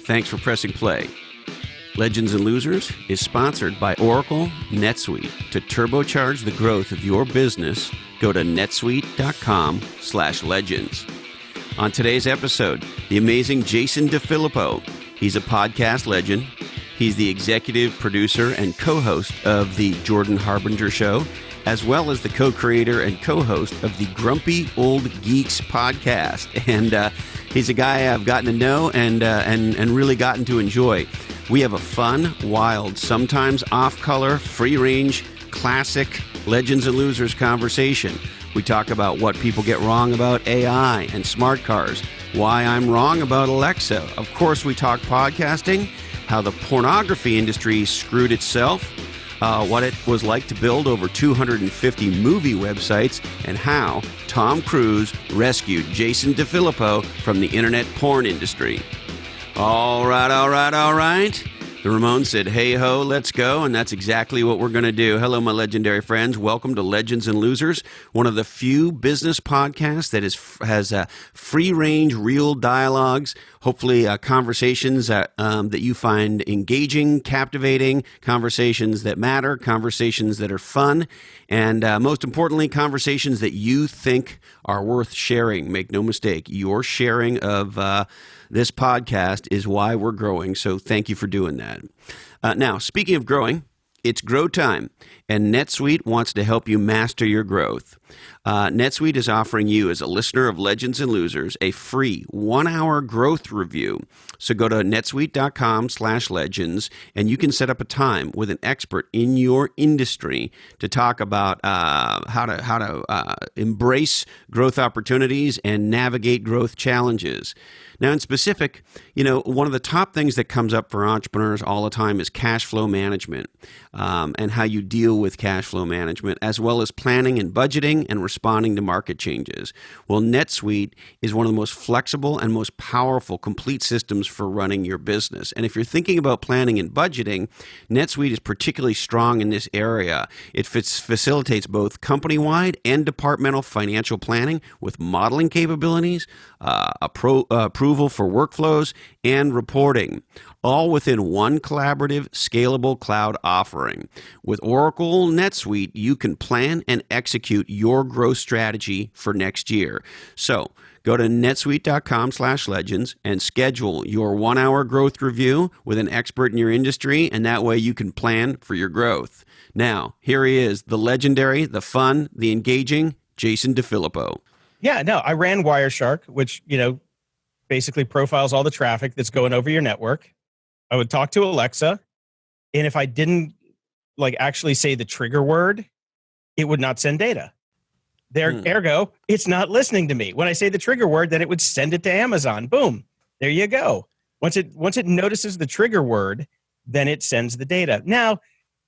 Thanks for pressing play. Legends and Losers is sponsored by Oracle NetSuite. To turbocharge the growth of your business, go to netsuite.com/legends. On today's episode, the amazing Jason DeFillippo. He's a podcast legend. He's the executive producer and co-host of the Jordan Harbinger Show, as well as the co-creator and co-host of the Grumpy Old Geeks podcast. And he's a guy I've gotten to know and really gotten to enjoy. We have a fun, wild, sometimes off-color, free-range, classic Legends and Losers conversation. We talk about what people get wrong about AI and smart cars, why I'm wrong about Alexa. Of course, we talk podcasting, how the pornography industry screwed itself, what it was like to build over 250 movie websites, and how Tom Cruise rescued Jason DeFillippo from the internet porn industry. All right. The Ramones said, hey ho, let's go, and that's exactly what we're going to do. Hello, my legendary friends. Welcome to Legends and Losers, one of the few business podcasts that has free-range, real dialogues, hopefully conversations that you find engaging, captivating, conversations that matter, conversations that are fun, and most importantly, conversations that you think are worth sharing. Make no mistake, your sharing of this podcast is why we're growing, so thank you for doing that. Now, speaking of growing, it's grow time, and NetSuite wants to help you master your growth. NetSuite is offering you, as a listener of Legends and Losers, a free 1-hour growth review. So go to netsuite.com/legends, and you can set up a time with an expert in your industry to talk about how to embrace growth opportunities and navigate growth challenges. Now, in specific, one of the top things that comes up for entrepreneurs all the time is cash flow management, and how you deal with cash flow management, as well as planning and budgeting and responding to market changes. Well, NetSuite is one of the most flexible and most powerful complete systems for running your business. And if you're thinking about planning and budgeting, NetSuite is particularly strong in this area. It facilitates both company-wide and departmental financial planning with modeling capabilities, approval for workflows, and reporting, all within one collaborative, scalable cloud offering. With Oracle NetSuite, you can plan and execute your growth strategy for next year. So go to netsuite.com/legends and schedule your 1-hour growth review with an expert in your industry, and that way you can plan for your growth. Now, here he is, the legendary, the fun, the engaging Jason DeFillippo. Yeah, no, I ran Wireshark, which, basically profiles all the traffic that's going over your network. I would talk to Alexa, and if I didn't actually say the trigger word, it would not send data. Ergo, it's not listening to me. When I say the trigger word, then it would send it to Amazon. Boom. There you go. Once it notices the trigger word, then it sends the data. Now,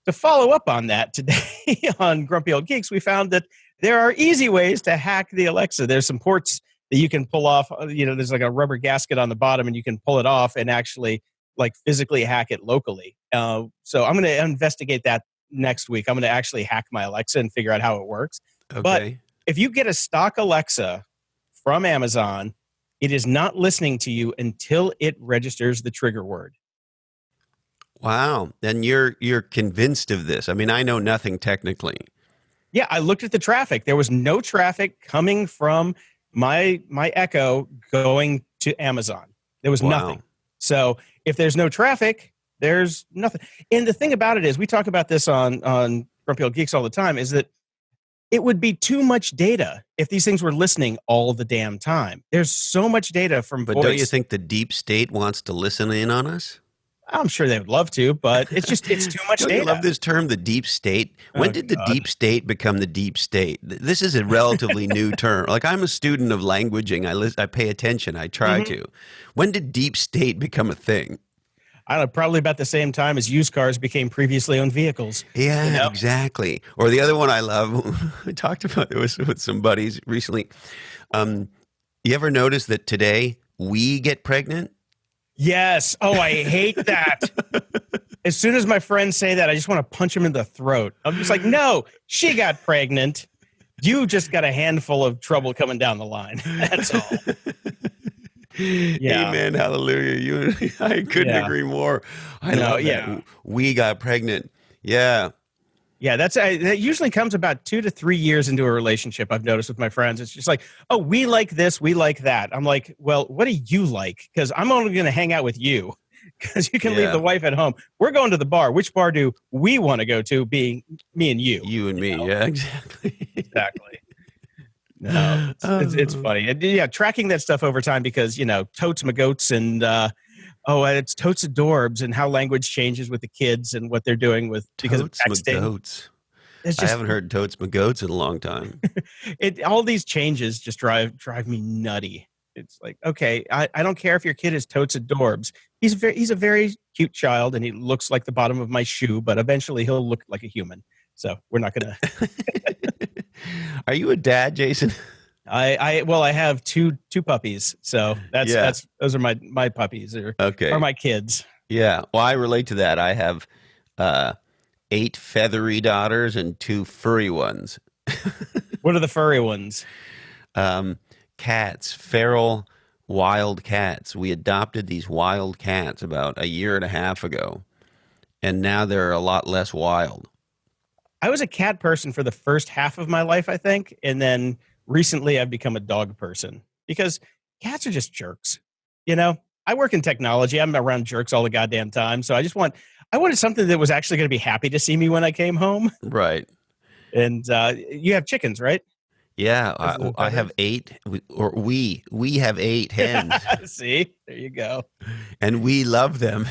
to follow up on that today on Grumpy Old Geeks, we found that there are easy ways to hack the Alexa. There's some ports that you can pull off. There's like a rubber gasket on the bottom, and you can pull it off and actually physically hack it locally. So I'm going to investigate that next week. I'm going to actually hack my Alexa and figure out how it works. Okay. But if you get a stock Alexa from Amazon, it is not listening to you until it registers the trigger word. Wow. And you're convinced of this. I mean, I know nothing technically. Yeah, I looked at the traffic. There was no traffic coming from my Echo going to Amazon. There was nothing. So if there's no traffic, there's nothing. And the thing about it is, we talk about this on Grumpy Old Geeks all the time, is that it would be too much data if these things were listening all the damn time. There's so much data from voice. But don't you think the deep state wants to listen in on us? I'm sure they would love to, but it's too much data. I love this term, the deep state. When did the deep state become the deep state? This is a relatively new term. I'm a student of languaging. I pay attention. I try to. When did deep state become a thing? I don't know, probably about the same time as used cars became previously owned vehicles. Yeah, exactly. Or the other one I love, I talked about it with some buddies recently. You ever notice that today we get pregnant? Yes. Oh, I hate that. As soon as my friends say that, I just want to punch them in the throat. I'm just like, no, she got pregnant. You just got a handful of trouble coming down the line. That's all. Yeah. Amen. Hallelujah. I couldn't Yeah. agree more. I No, love that. yeah. We got pregnant. Yeah. Yeah, that usually comes about 2 to 3 years into a relationship. I've noticed with my friends, it's just like, oh, we like this, we like that. I'm like, well, what do you like? Because I'm only going to hang out with you, because you can leave Yeah. the wife at home. We're going to the bar. Which bar do we want to go to? Being me and you. You and me. Know? Yeah, exactly. Exactly. No, it's Oh, funny. And yeah, tracking that stuff over time because totes my goats and it's totes adorbs and how language changes with the kids and what they're doing with because of totes my texting. goats. It's I just haven't heard totes my goats in a long time. all these changes just drive me nutty. It's like, okay, I don't care if your kid is totes adorbs. He's a very cute child and he looks like the bottom of my shoe, but eventually he'll look like a human. So we're not gonna. Are you a dad, Jason? I have two puppies, so Yeah. that's those are my puppies or Okay. my kids. Yeah. Well, I relate to that. I have uh, 8 feathery daughters and 2 furry ones. What are the furry ones? Um, Cats, feral wild cats. We adopted these wild cats about a year and a half ago, and now they're a lot less wild. I was a cat person for the first half of my life, I think, and then recently I've become a dog person because cats are just jerks. You know, I work in technology. I'm around jerks all the goddamn time, so I wanted something that was actually going to be happy to see me when I came home. Right. And you have chickens, right? Yeah, Those are the I have feathers. 8, we have 8 hens, See, there you go. and we love them.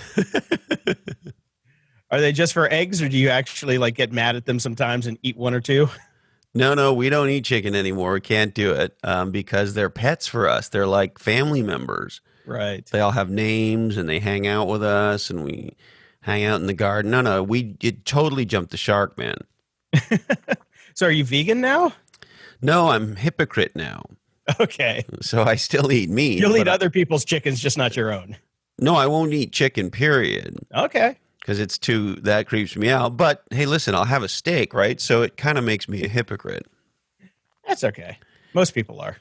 Are they just for eggs, or do you actually like get mad at them sometimes and eat one or two? No, no, we don't eat chicken anymore. We can't do it because they're pets for us. They're like family members. Right. They all have names, and they hang out with us, and we hang out in the garden. No, no, it totally jumped the shark, man. So are you vegan now? No, I'm hypocrite now. Okay. So I still eat meat, You'll eat but other people's chickens, just not your own. no, I won't eat chicken, period, Okay. because that creeps me out. But hey, listen, I'll have a steak, right? So it kind of makes me a hypocrite. That's okay. Most people are.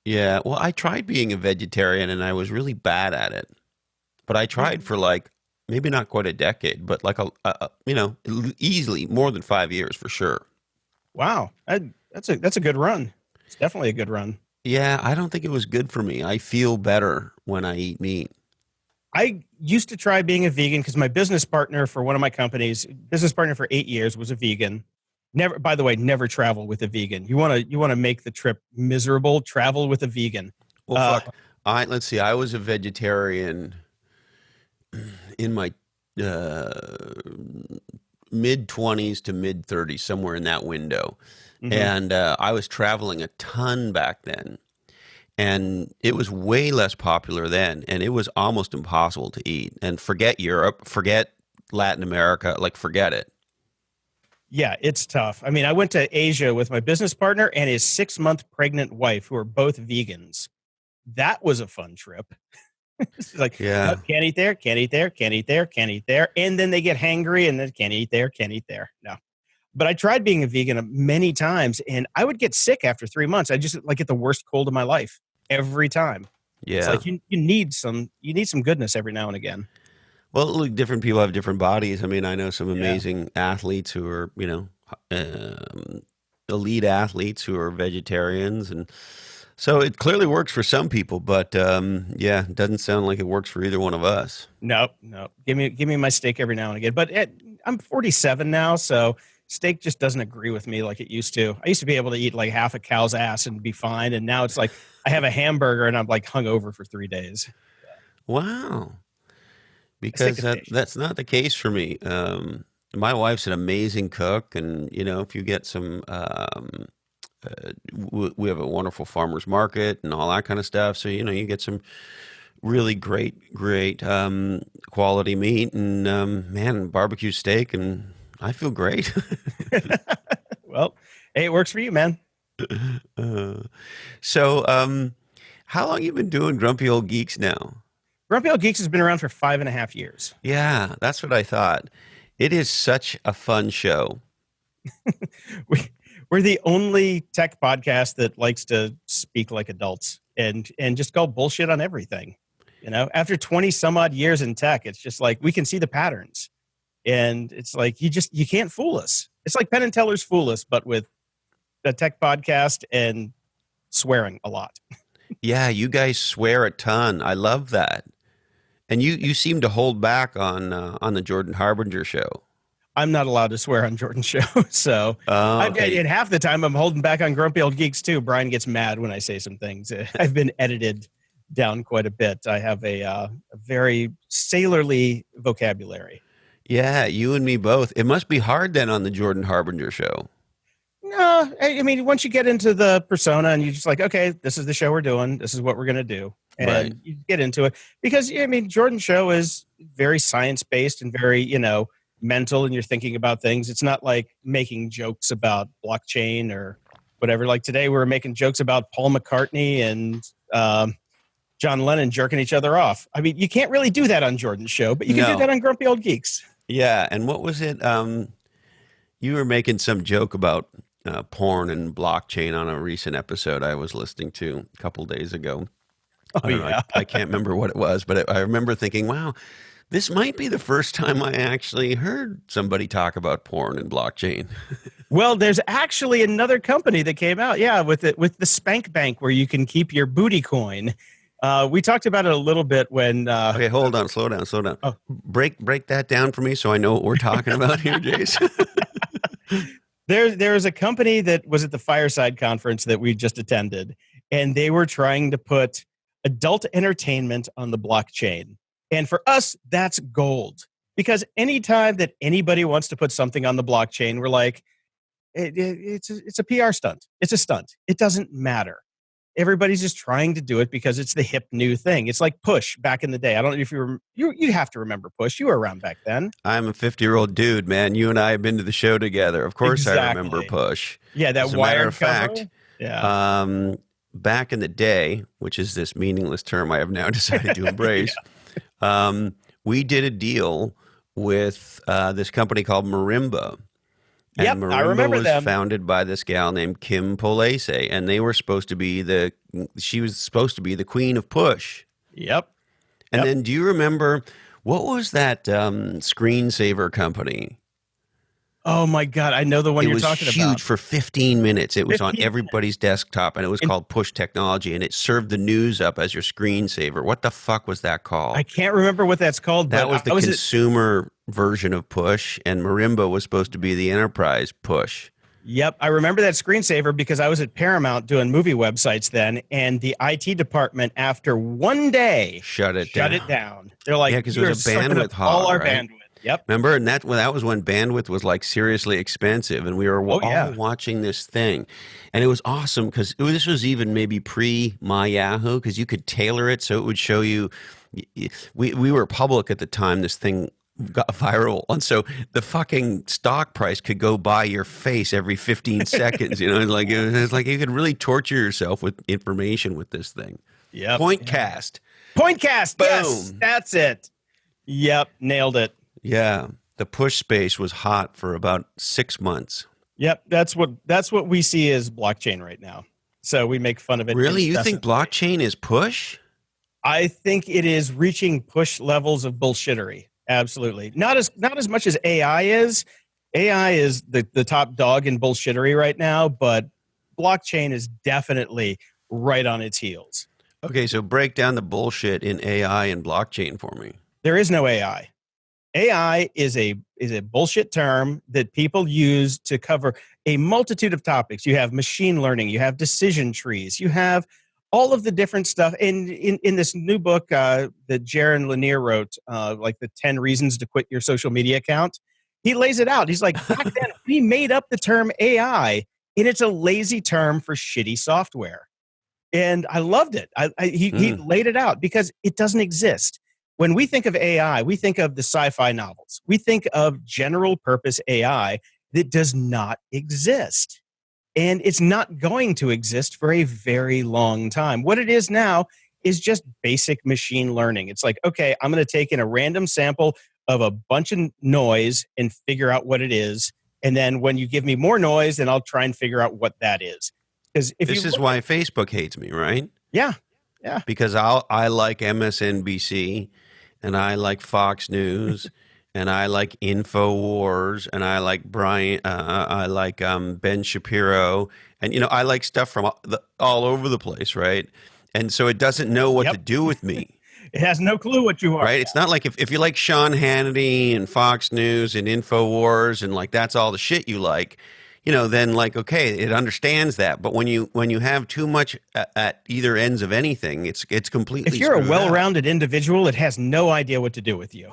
Yeah, well, I tried being a vegetarian and I was really bad at it. But I tried for like maybe not quite a decade, but like easily more than 5 years for sure. Wow. That's a good run. It's definitely a good run. Yeah, I don't think it was good for me. I feel better when I eat meat. I used to try being a vegan because my business partner for one of my companies, business partner for 8 years, was a vegan. Never, by the way, never travel with a vegan. You want to make the trip miserable. Travel with a vegan. Well, Uh, fuck. Let's see. I was a vegetarian in my uh, mid 20s to mid 30s, somewhere in that window. mhm. And I was traveling a ton back then. And it was way less popular then. And it was almost impossible to eat. And forget Europe, forget Latin America, like forget it. Yeah, it's tough. I mean, I went to Asia with my business partner and his 6 month pregnant wife, who are both vegans. That was a fun trip. It's like, no, Yeah. can't eat there, can't eat there, can't eat there, can't eat there. And then they get hangry and then can't eat there, can't eat there. No. But I tried being a vegan many times and I would get sick after 3 months. I just like get the worst cold of my life every time. It's Yeah. like you need some goodness every now and again. Well, look, different people have different bodies. I mean, I know some Yeah. amazing athletes who are, um, elite athletes who are vegetarians. And so it clearly works for some people, but yeah, it doesn't sound like it works for either one of us. Nope, nope. Give me my steak every now and again. But I'm 47 now, so steak just doesn't agree with me like it used to. I used to be able to eat like half a cow's ass and be fine, and now it's like I have a hamburger and I'm like hungover for 3 days. Wow. I stick Because to fish. that's not the case for me. My wife's an amazing cook, and if you get some, we have a wonderful farmers market and all that kind of stuff. So you get some really great quality meat, and man, barbecue steak, and I feel great. Well, hey, it works for you, man. uh, so, how long you been doing Grumpy Old Geeks now? Grumpy Old Geeks has been around for 5.5 years. Yeah, that's what I thought. It is such a fun show. we, we're the only tech podcast that likes to speak like adults and just call bullshit on everything. After 20 some odd years in tech, it's just like we can see the patterns, and it's like you can't fool us. It's like Penn and Teller's Fool Us, but with a tech podcast and swearing a lot. Yeah, you guys swear a ton. I love that. And you seem to hold back on the Jordan Harbinger Show. I'm not allowed to swear on Jordan's show, so okay. and half the time I'm holding back on Grumpy Old Geeks too. Brian gets mad when I say some things. I've been edited down quite a bit. I have a very sailorly vocabulary. Yeah, you and me both. It must be hard then on the Jordan Harbinger Show. No, I mean, once you get into the persona and you're just like, okay, this is the show we're doing. This is what we're going to do. And Right. you get into it because, I mean, Jordan's show is very science-based and very, mental, and you're thinking about things. It's not like making jokes about blockchain or whatever. Like today we were making jokes about Paul McCartney and John Lennon jerking each other off. I mean, you can't really do that on Jordan's show, but you can do that on Grumpy Old Geeks. Yeah, and what was it? You were making some joke about porn and blockchain on a recent episode I was listening to a couple days ago. I don't know, I can't remember what it was, but I remember thinking, wow, this might be the first time I actually heard somebody talk about porn and blockchain. Well, there's actually another company that came out, with the Spank Bank where you can keep your booty coin. We talked about it a little bit when. Okay, hold on, slow down. Oh. Break that down for me so I know what we're talking about here, Jason. There is a company that was at the Fireside Conference that we just attended, and they were trying to put adult entertainment on the blockchain. And for us, that's gold. Because anytime that anybody wants to put something on the blockchain, we're like, it's a PR stunt. It's a stunt. It doesn't matter. Everybody's just trying to do it because it's the hip new thing. It's like Push back in the day. I don't know if you have to remember Push. You were around back then. I'm a 50-year-old dude, man. You and I have been to the show together. Of course I remember Push. Yeah, that As a Wired matter of fact, cover. Yeah. Back in the day, which is this meaningless term I have now decided to embrace, we did a deal with this company called Marimba. And Marimba I remember was them. founded by this gal named Kim Polese, and they were supposed to be she was supposed to be the queen of Push. Yep. And then do you remember, what was that screensaver company? Oh my God, I know the one you're talking about. It was huge for 15 minutes. It was on everybody's desktop, and it was called Push Technology, and it served the news up as your screensaver. What the fuck was that called? I can't remember what that's called. That was the consumer version of Push, and Marimba was supposed to be the enterprise Push. Yep, I remember that screensaver because I was at Paramount doing movie websites then, and the IT department, after one day, shut it down. They're like, yeah, because it was a bandwidth hog, all our right? bandwidth. Yep. Remember, and that was when bandwidth was like seriously expensive, and we were all watching this thing, and it was awesome because this was even maybe pre My Yahoo, because you could tailor it so it would show you. We were public at the time. This thing got viral, and so the fucking stock price could go by your face every 15 seconds. It was like you could really torture yourself with information with this thing. Yeah. Pointcast. Boom. Yes, that's it. Yep, nailed it. Yeah, the Push space was hot for about 6 months. Yep, that's what we see as blockchain right now. So we make fun of it. Really, you think blockchain is Push? I think it is reaching Push levels of bullshittery. Absolutely, not as much as AI is. AI is the top dog in bullshittery right now, but blockchain is definitely right on its heels. Okay, so break down the bullshit in AI and blockchain for me. There is no AI. AI is a bullshit term that people use to cover a multitude of topics. You have machine learning, you have decision trees, you have all of the different stuff. And in this new book that Jaron Lanier wrote, like the 10 reasons to quit your social media account, he lays it out. He's like, back then we made up the term AI, and it's a lazy term for shitty software. And I loved it. He laid it out because it doesn't exist. When we think of AI, we think of the sci-fi novels. We think of general purpose AI that does not exist. And it's not going to exist for a very long time. What it is now is just basic machine learning. It's like, okay, I'm going to take in a random sample of a bunch of noise and figure out what it is. And then when you give me more noise, then I'll try and figure out what that is. Because this is why Facebook hates me, right? Yeah. Yeah. because I like MSNBC, and I like Fox News, and I like InfoWars, and I like I like Ben Shapiro, and I like stuff from all over the place, right? And so it doesn't know what to Yep. do with me. It has no clue what you are. Right? It's not like if you like Sean Hannity and Fox News and InfoWars and like that's all the shit you like, then like okay, it understands that. But when you have too much at either ends of anything, it's completely If you're a screwed up. well-rounded individual, it has no idea what to do with you.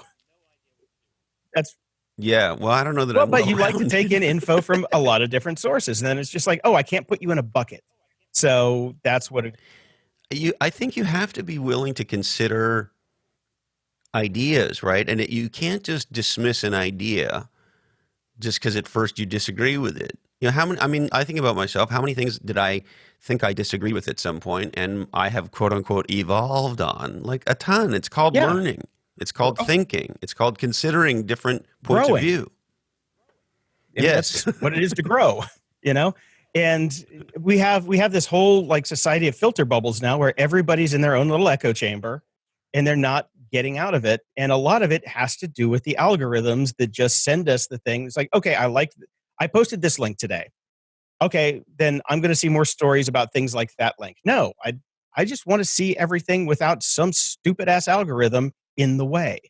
That's Yeah, well, I don't know that well, I'm but you like to well-rounded. take in info from a lot of different sources, and then it's just like, oh, I can't put you in a bucket. So that's what it. I think you have to be willing to consider ideas, right? And you can't just dismiss an idea just because at first you disagree with it. How many, I mean, I think about myself, how many things did I think I disagreed with at some point and I have quote unquote evolved on? Like a ton. It's called Yeah. learning. It's called thinking. It's called considering different points Growing. of view. I mean, Yes. that's what it is to grow, And we have this whole like society of filter bubbles now where everybody's in their own little echo chamber and they're not getting out of it. And a lot of it has to do with the algorithms that just send us the things like, okay, I posted this link today. Okay, then I'm going to see more stories about things like that link. No, I just want to see everything without some stupid ass algorithm in the way,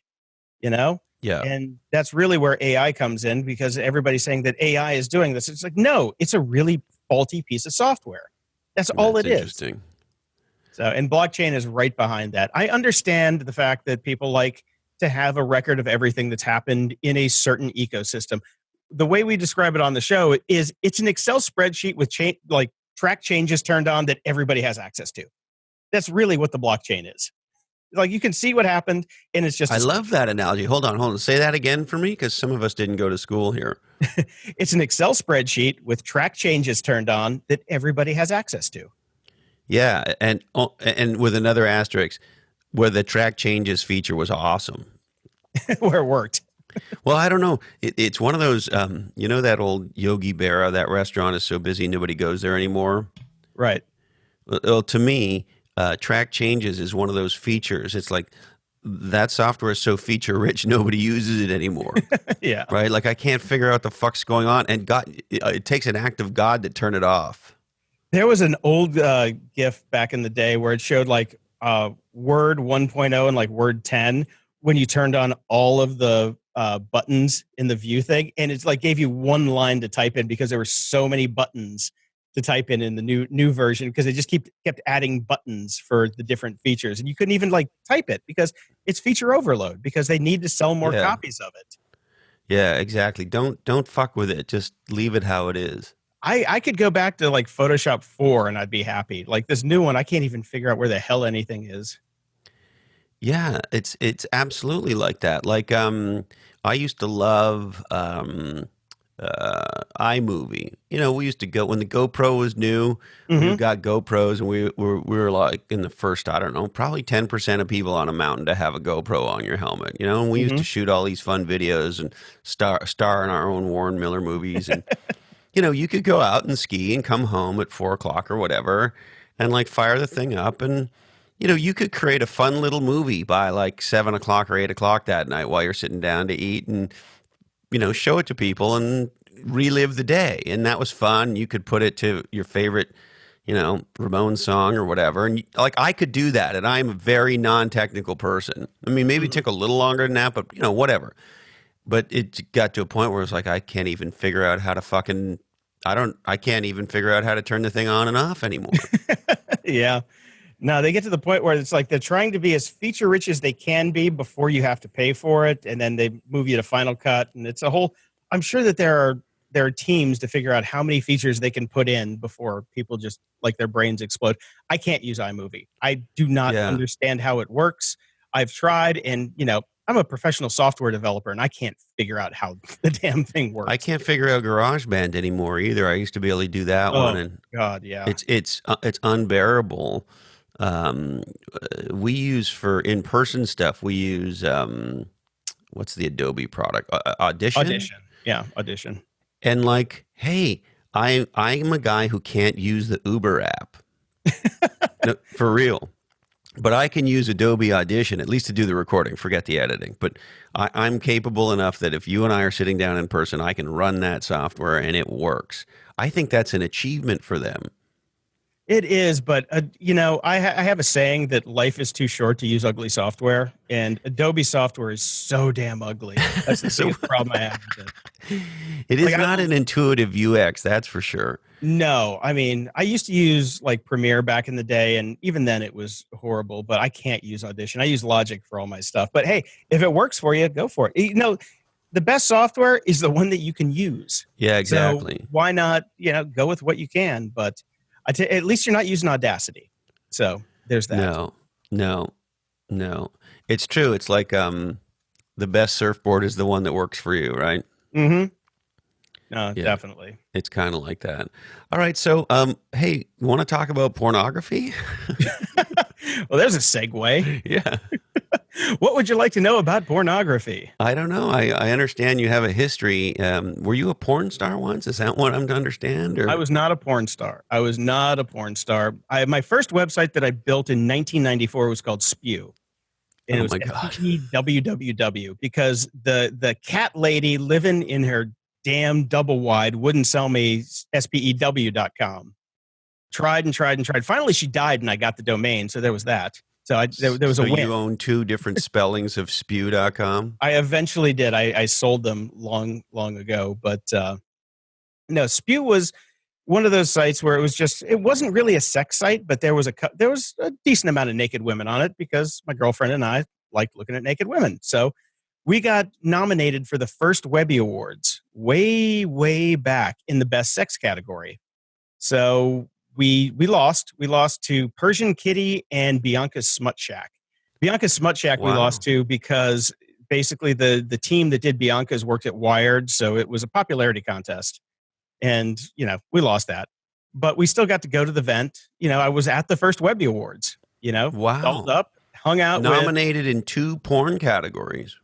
you know? Yeah. And that's really where AI comes in because everybody's saying that AI is doing this. It's like, no, it's a really faulty piece of software. That's all it is. Interesting. So, and blockchain is right behind that. I understand the fact that people like to have a record of everything that's happened in a certain ecosystem. The way we describe it on the show is it's an Excel spreadsheet with like track changes turned on that everybody has access to. That's really what the blockchain is. Like you can see what happened, and it's just. I love that analogy. Hold on. Say that again for me, because some of us didn't go to school here. It's an Excel spreadsheet with track changes turned on that everybody has access to. Yeah, and with another asterisk, where the track changes feature was awesome. Where it worked. Well, I don't know. It's one of those, that old Yogi Berra, that restaurant is so busy nobody goes there anymore. Right. Well, to me, track changes is one of those features. It's like that software is so feature rich, nobody uses it anymore. Yeah. Right? Like I can't figure out what the fuck's going on, and God, it takes an act of God to turn it off. There was an old GIF back in the day where it showed like Word 1.0 and like Word 10 when you turned on all of the buttons in the view thing, and it's like gave you one line to type in because there were so many buttons to type in the new version because they just kept adding buttons for the different features, and you couldn't even like type it because it's feature overload because they need to sell more copies of it. Yeah, exactly. Don't fuck with it. Just leave it how it is. I could go back to like Photoshop 4 and I'd be happy. Like this new one, I can't even figure out where the hell anything is. Yeah, it's absolutely like that. Like I used to love iMovie. We used to go when the GoPro was new. We got GoPros, and we were like in the first, I don't know, probably 10% of people on a mountain to have a GoPro on your helmet. And we used to shoot all these fun videos and star in our own Warren Miller movies. And you could go out and ski and come home at 4 o'clock or whatever, and like fire the thing up, and you could create a fun little movie by like 7 o'clock or 8 o'clock that night while you're sitting down to eat, and show it to people and relive the day. And that was fun. You could put it to your favorite, Ramones song or whatever. And like I could do that. And I'm a very non-technical person. I mean, maybe it took a little longer than that, but whatever. But it got to a point where it's like, I can't even figure out how to I can't even figure out how to turn the thing on and off anymore. Yeah. No, they get to the point where it's like they're trying to be as feature rich as they can be before you have to pay for it, and then they move you to Final Cut, and it's a whole. I'm sure that there are teams to figure out how many features they can put in before people just like their brains explode. I can't use iMovie. I do not understand how it works. I've tried, and I'm a professional software developer, and I can't figure out how the damn thing works. I can't figure out GarageBand anymore either. I used to be able to do that one, and God, yeah, it's unbearable. We use for in-person stuff, we use what's the Adobe product? Audition? Yeah, Audition. And like, hey, I'm a guy who can't use the Uber app. No, for real. But I can use Adobe Audition, at least to do the recording, forget the editing. But I'm capable enough that if you and I are sitting down in person, I can run that software and it works. I think that's an achievement for them. It is, but I have a saying that life is too short to use ugly software, and Adobe software is so damn ugly. That's the biggest problem I have with it. It is not an intuitive UX, that's for sure. No, I mean, I used to use like Premiere back in the day, and even then it was horrible, but I can't use Audition. I use Logic for all my stuff. But hey, if it works for you, go for it. The best software is the one that you can use. Yeah, exactly. So why not, go with what you can? But at least you're not using Audacity. So there's that. No. It's true. It's like the best surfboard is the one that works for you, right? Mm-hmm. No, yeah, definitely. It's kind of like that. All right. So, hey, you want to talk about pornography? Well, there's a segue. Yeah. What would you like to know about pornography? I don't know. I understand you have a history. Were you a porn star once? Is that what I'm to understand? Or? I was not a porn star. My first website that I built in 1994 was called Spew. And it was SPWWW because the cat lady living in her damn double wide wouldn't sell me SPEW.com. Tried and tried and tried. Finally, she died and I got the domain. So there was that. So there was a win. So you own two different spellings of spew.com? I eventually did. I sold them long ago. But no, Spew was one of those sites where it wasn't really a sex site, but there was a decent amount of naked women on it because my girlfriend and I liked looking at naked women. So we got nominated for the first Webby Awards way, way back in the best sex category. So we lost. We lost to Persian Kitty and Bianca's Smut Shack. Bianca's Smut Shack we lost to because basically the team that did Bianca's worked at Wired, so it was a popularity contest. And, we lost that. But we still got to go to the event. I was at the first Webby Awards, called up, hung out. Nominated in two porn categories.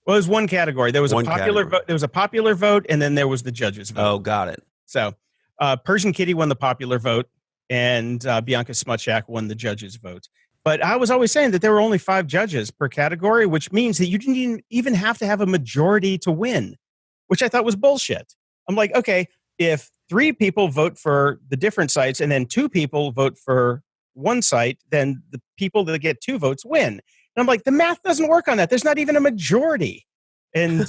Well, it was one category. There was a popular vote. There was a popular vote, and then there was the judges' vote. Oh, got it. So Persian Kitty won the popular vote, and Bianca Smut Shack won the judges' vote. But I was always saying that there were only 5 judges per category, which means that you didn't even have to have a majority to win, which I thought was bullshit. I'm like, okay, if 3 people vote for the different sites and then 2 people vote for one site, then the people that get 2 votes win. And I'm like, the math doesn't work on that. There's not even a majority. And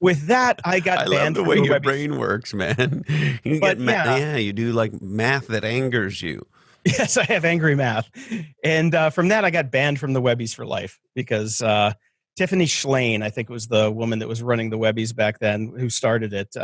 with that, I got banned. I love the way your brain works, man. You get you do like math that angers you. Yes, I have angry math. And from that, I got banned from the Webbies for life because Tiffany Schlane, I think was the woman that was running the Webbies back then, who started it,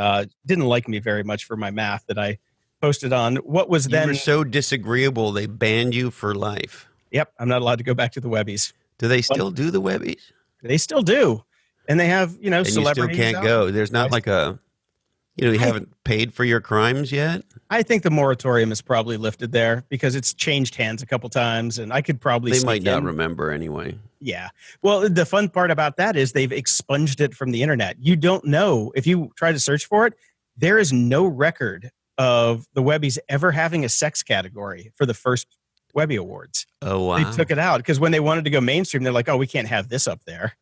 didn't like me very much for my math that I posted on what was then. You were so disagreeable, they banned you for life. Yep, I'm not allowed to go back to the Webbies. Do they still do the Webbies? They still do. And they have, and celebrities. You still can't go. There's not like you haven't paid for your crimes yet? I think the moratorium is probably lifted there because it's changed hands a couple times, and I could probably They might not remember anyway. Yeah. Well, the fun part about that is they've expunged it from the internet. You don't know. If you try to search for it, there is no record of the Webbies ever having a sex category for the first Webby Awards. Oh, wow. They took it out because when they wanted to go mainstream, they're like, oh, we can't have this up there.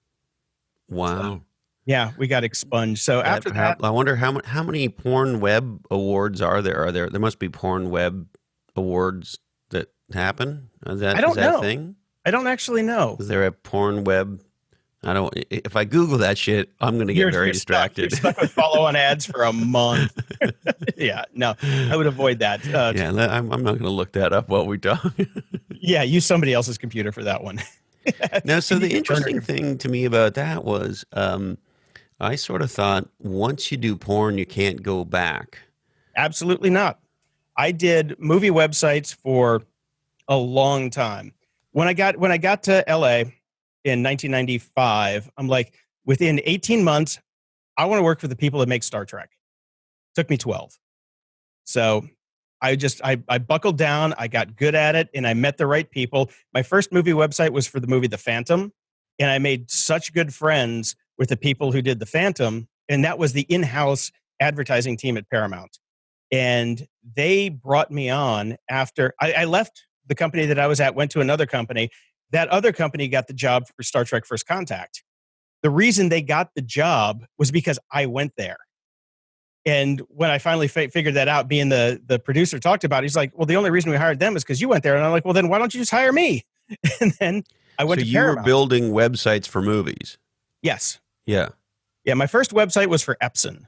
Wow. So, yeah, we got expunged. So after that, I wonder how many porn web awards are there? There must be porn web awards that happen. I don't know. A thing? I don't actually know. Is there a porn web? I don't. If I Google that shit, I'm going to get very distracted. You're stuck with follow-on ads for a month. Yeah, no, I would avoid that. I'm not going to look that up while we talk. Yeah, use somebody else's computer for that one. Now, so the interesting thing to me about that was, I sort of thought once you do porn, you can't go back. Absolutely not. I did movie websites for a long time. When I got to LA in 1995, I'm like, within 18 months, I want to work for the people that make Star Trek. Took me 12. So I buckled down, I got good at it, and I met the right people. My first movie website was for the movie The Phantom, and I made such good friends with the people who did The Phantom, and that was the in-house advertising team at Paramount. And they brought me on after I left the company that I was at went to another company. That other company got the job for Star Trek First Contact. The reason they got the job was because I went there. And when I finally figured that out, being the producer talked about it, he's like, well, the only reason we hired them is because you went there. And I'm like, well, then why don't you just hire me? And then I went so to you Paramount. were building websites for movies. Yes. Yeah. Yeah. My first website was for Epson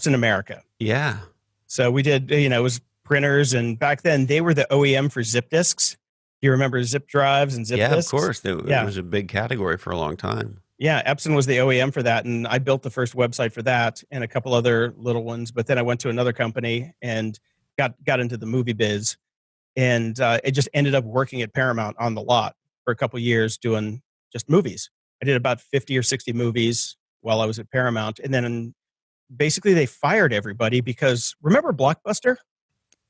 America. Yeah. So we did, it was printers. And back then they were the OEM for zip disks. Do you remember zip drives and zip disks? Yeah, of course. It was a big category for a long time. Yeah, Epson was the OEM for that, and I built the first website for that and a couple other little ones. But then I went to another company and got into the movie biz, and it just ended up working at Paramount on the lot for a couple years doing just movies. I did about 50 or 60 movies while I was at Paramount, and then basically they fired everybody because remember Blockbuster?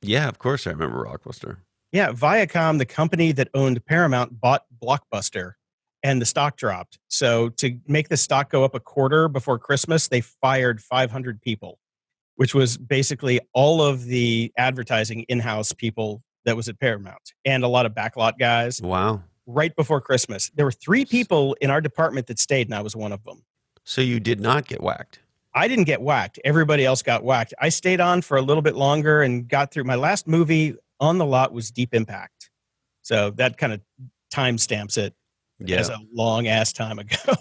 Yeah, of course I remember Blockbuster. Yeah, Viacom, the company that owned Paramount, bought Blockbuster. And the stock dropped. So to make the stock go up a quarter before Christmas, they fired 500 people, which was basically all of the advertising in-house people that was at Paramount and a lot of backlot guys. Wow. Right before Christmas. There were 3 people in our department that stayed, and I was one of them. So you did not get whacked? I didn't get whacked. Everybody else got whacked. I stayed on for a little bit longer and got through. My last movie on the lot was Deep Impact. So that kind of timestamps it. Yeah. As a long ass time ago.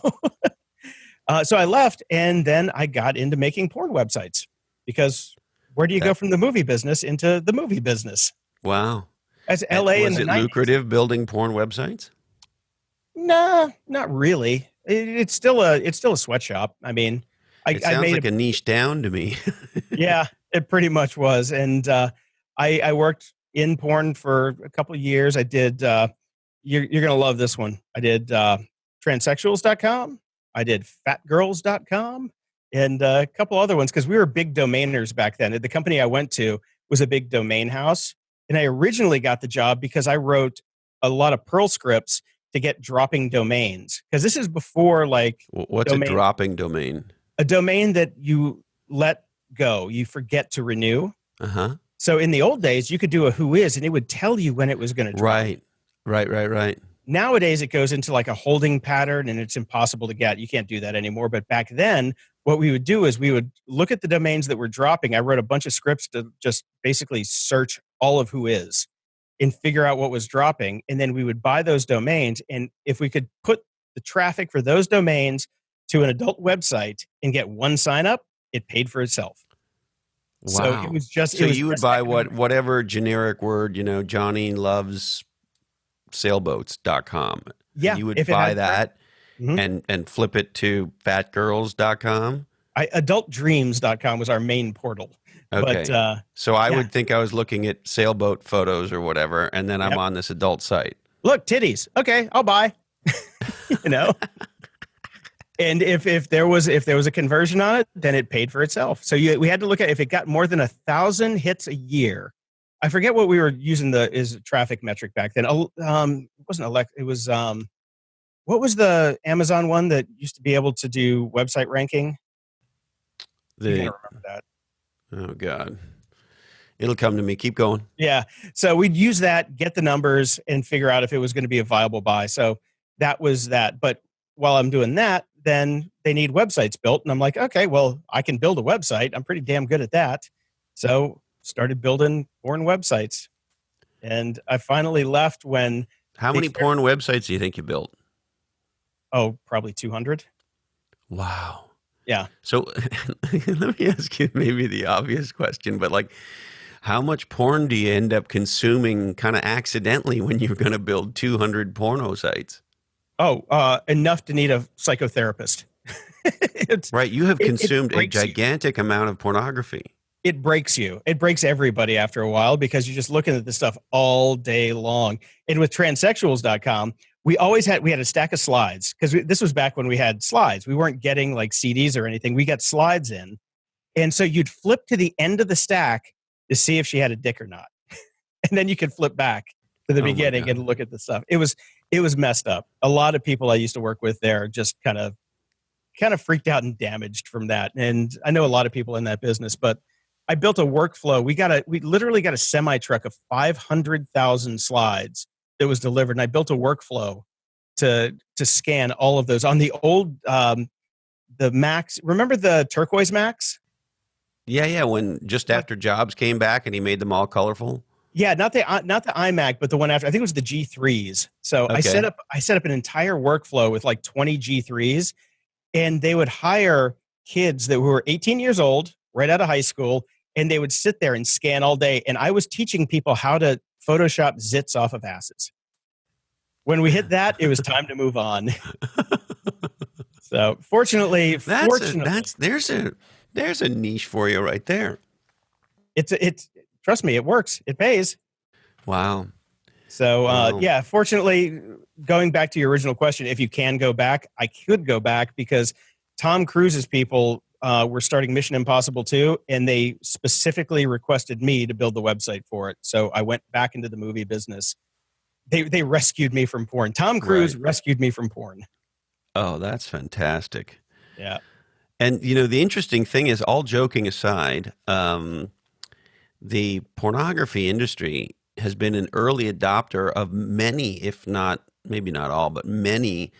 So I left, and then I got into making porn websites because where do you go from the movie business into the movie business? Wow. As LA in was the it 90s. lucrative building porn websites? Nah, not really. It's still a sweatshop. I mean, It sounds like a niche down to me. Yeah, it pretty much was. And I worked in porn for a couple of years. I did. You're going to love this one. I did transsexuals.com. I did fatgirls.com and a couple other ones because we were big domainers back then. The company I went to was a big domain house. And I originally got the job because I wrote a lot of Perl scripts to get dropping domains. Because this is before like... What's a dropping domain? A domain that you let go. You forget to renew. Uh-huh. So in the old days, you could do a who is and it would tell you when it was going to drop. Right. Nowadays, it goes into like a holding pattern and it's impossible to get. You can't do that anymore. But back then, what we would do is we would look at the domains that were dropping. I wrote a bunch of scripts to just basically search all of who is and figure out what was dropping. And then we would buy those domains. And if we could put the traffic for those domains to an adult website and get one sign up, it paid for itself. Wow. So it was just... So you would buy whatever generic word, Johnny loves sailboats.com. Yeah. You would buy that and flip it to fatgirls.com. Adultdreams.com was our main portal. Okay. But, so I would think I was looking at sailboat photos or whatever, and then I'm on this adult site. Look, titties. Okay, I'll buy. And if there was a conversion on it, then it paid for itself. So we had to look at if it got more than 1,000 hits a year. I forget what we were using as a traffic metric back then. It wasn't Alexa. It was what was the Amazon one that used to be able to do website ranking? You gotta remember that. Oh God, it'll come to me. Keep going. Yeah. So we'd use that, get the numbers, and figure out if it was going to be a viable buy. So that was that. But while I'm doing that, then they need websites built, and I'm like, okay, well, I can build a website. I'm pretty damn good at that. So started building porn websites, and I finally left when. How many porn websites do you think you built? Oh, probably 200. Wow. Yeah. So let me ask you maybe the obvious question, but like, how much porn do you end up consuming kind of accidentally when you're going to build 200 porno sites? Oh, enough to need a psychotherapist. Right. You have consumed a gigantic amount of pornography. It breaks you. It breaks everybody after a while because you're just looking at this stuff all day long. And with transsexuals.com, we had a stack of slides because this was back when we had slides. We weren't getting like CDs or anything. We got slides in. And so you'd flip to the end of the stack to see if she had a dick or not. And then you could flip back to the beginning and look at the stuff. It was messed up. A lot of people I used to work with there just kind of freaked out and damaged from that. And I know a lot of people in that business, but I built a workflow. We literally got a semi truck of 500,000 slides that was delivered, and I built a workflow to scan all of those on the old the Macs. Remember the turquoise Macs? Yeah. When just after Jobs came back and he made them all colorful. Yeah, not the iMac, but the one after. I think it was the G3s. So Okay. I set up an entire workflow with like 20 G3s, and they would hire kids that were 18 years old, right out of high school, and they would sit there and scan all day. And I was teaching people how to Photoshop zits off of asses. When we hit that, it was time to move on. So fortunately, there's a niche for you right there. It's trust me, it works. It pays. Wow. So Wow. yeah, fortunately, going back to your original question, if you can go back, I could go back because Tom Cruise's people were starting Mission Impossible 2, and they specifically requested me to build the website for it. So I went back into the movie business. They rescued me from porn. Tom Cruise rescued me from porn. Oh, that's fantastic. Yeah. And, the interesting thing is, all joking aside, the pornography industry has been an early adopter of many, if not, maybe not all, but many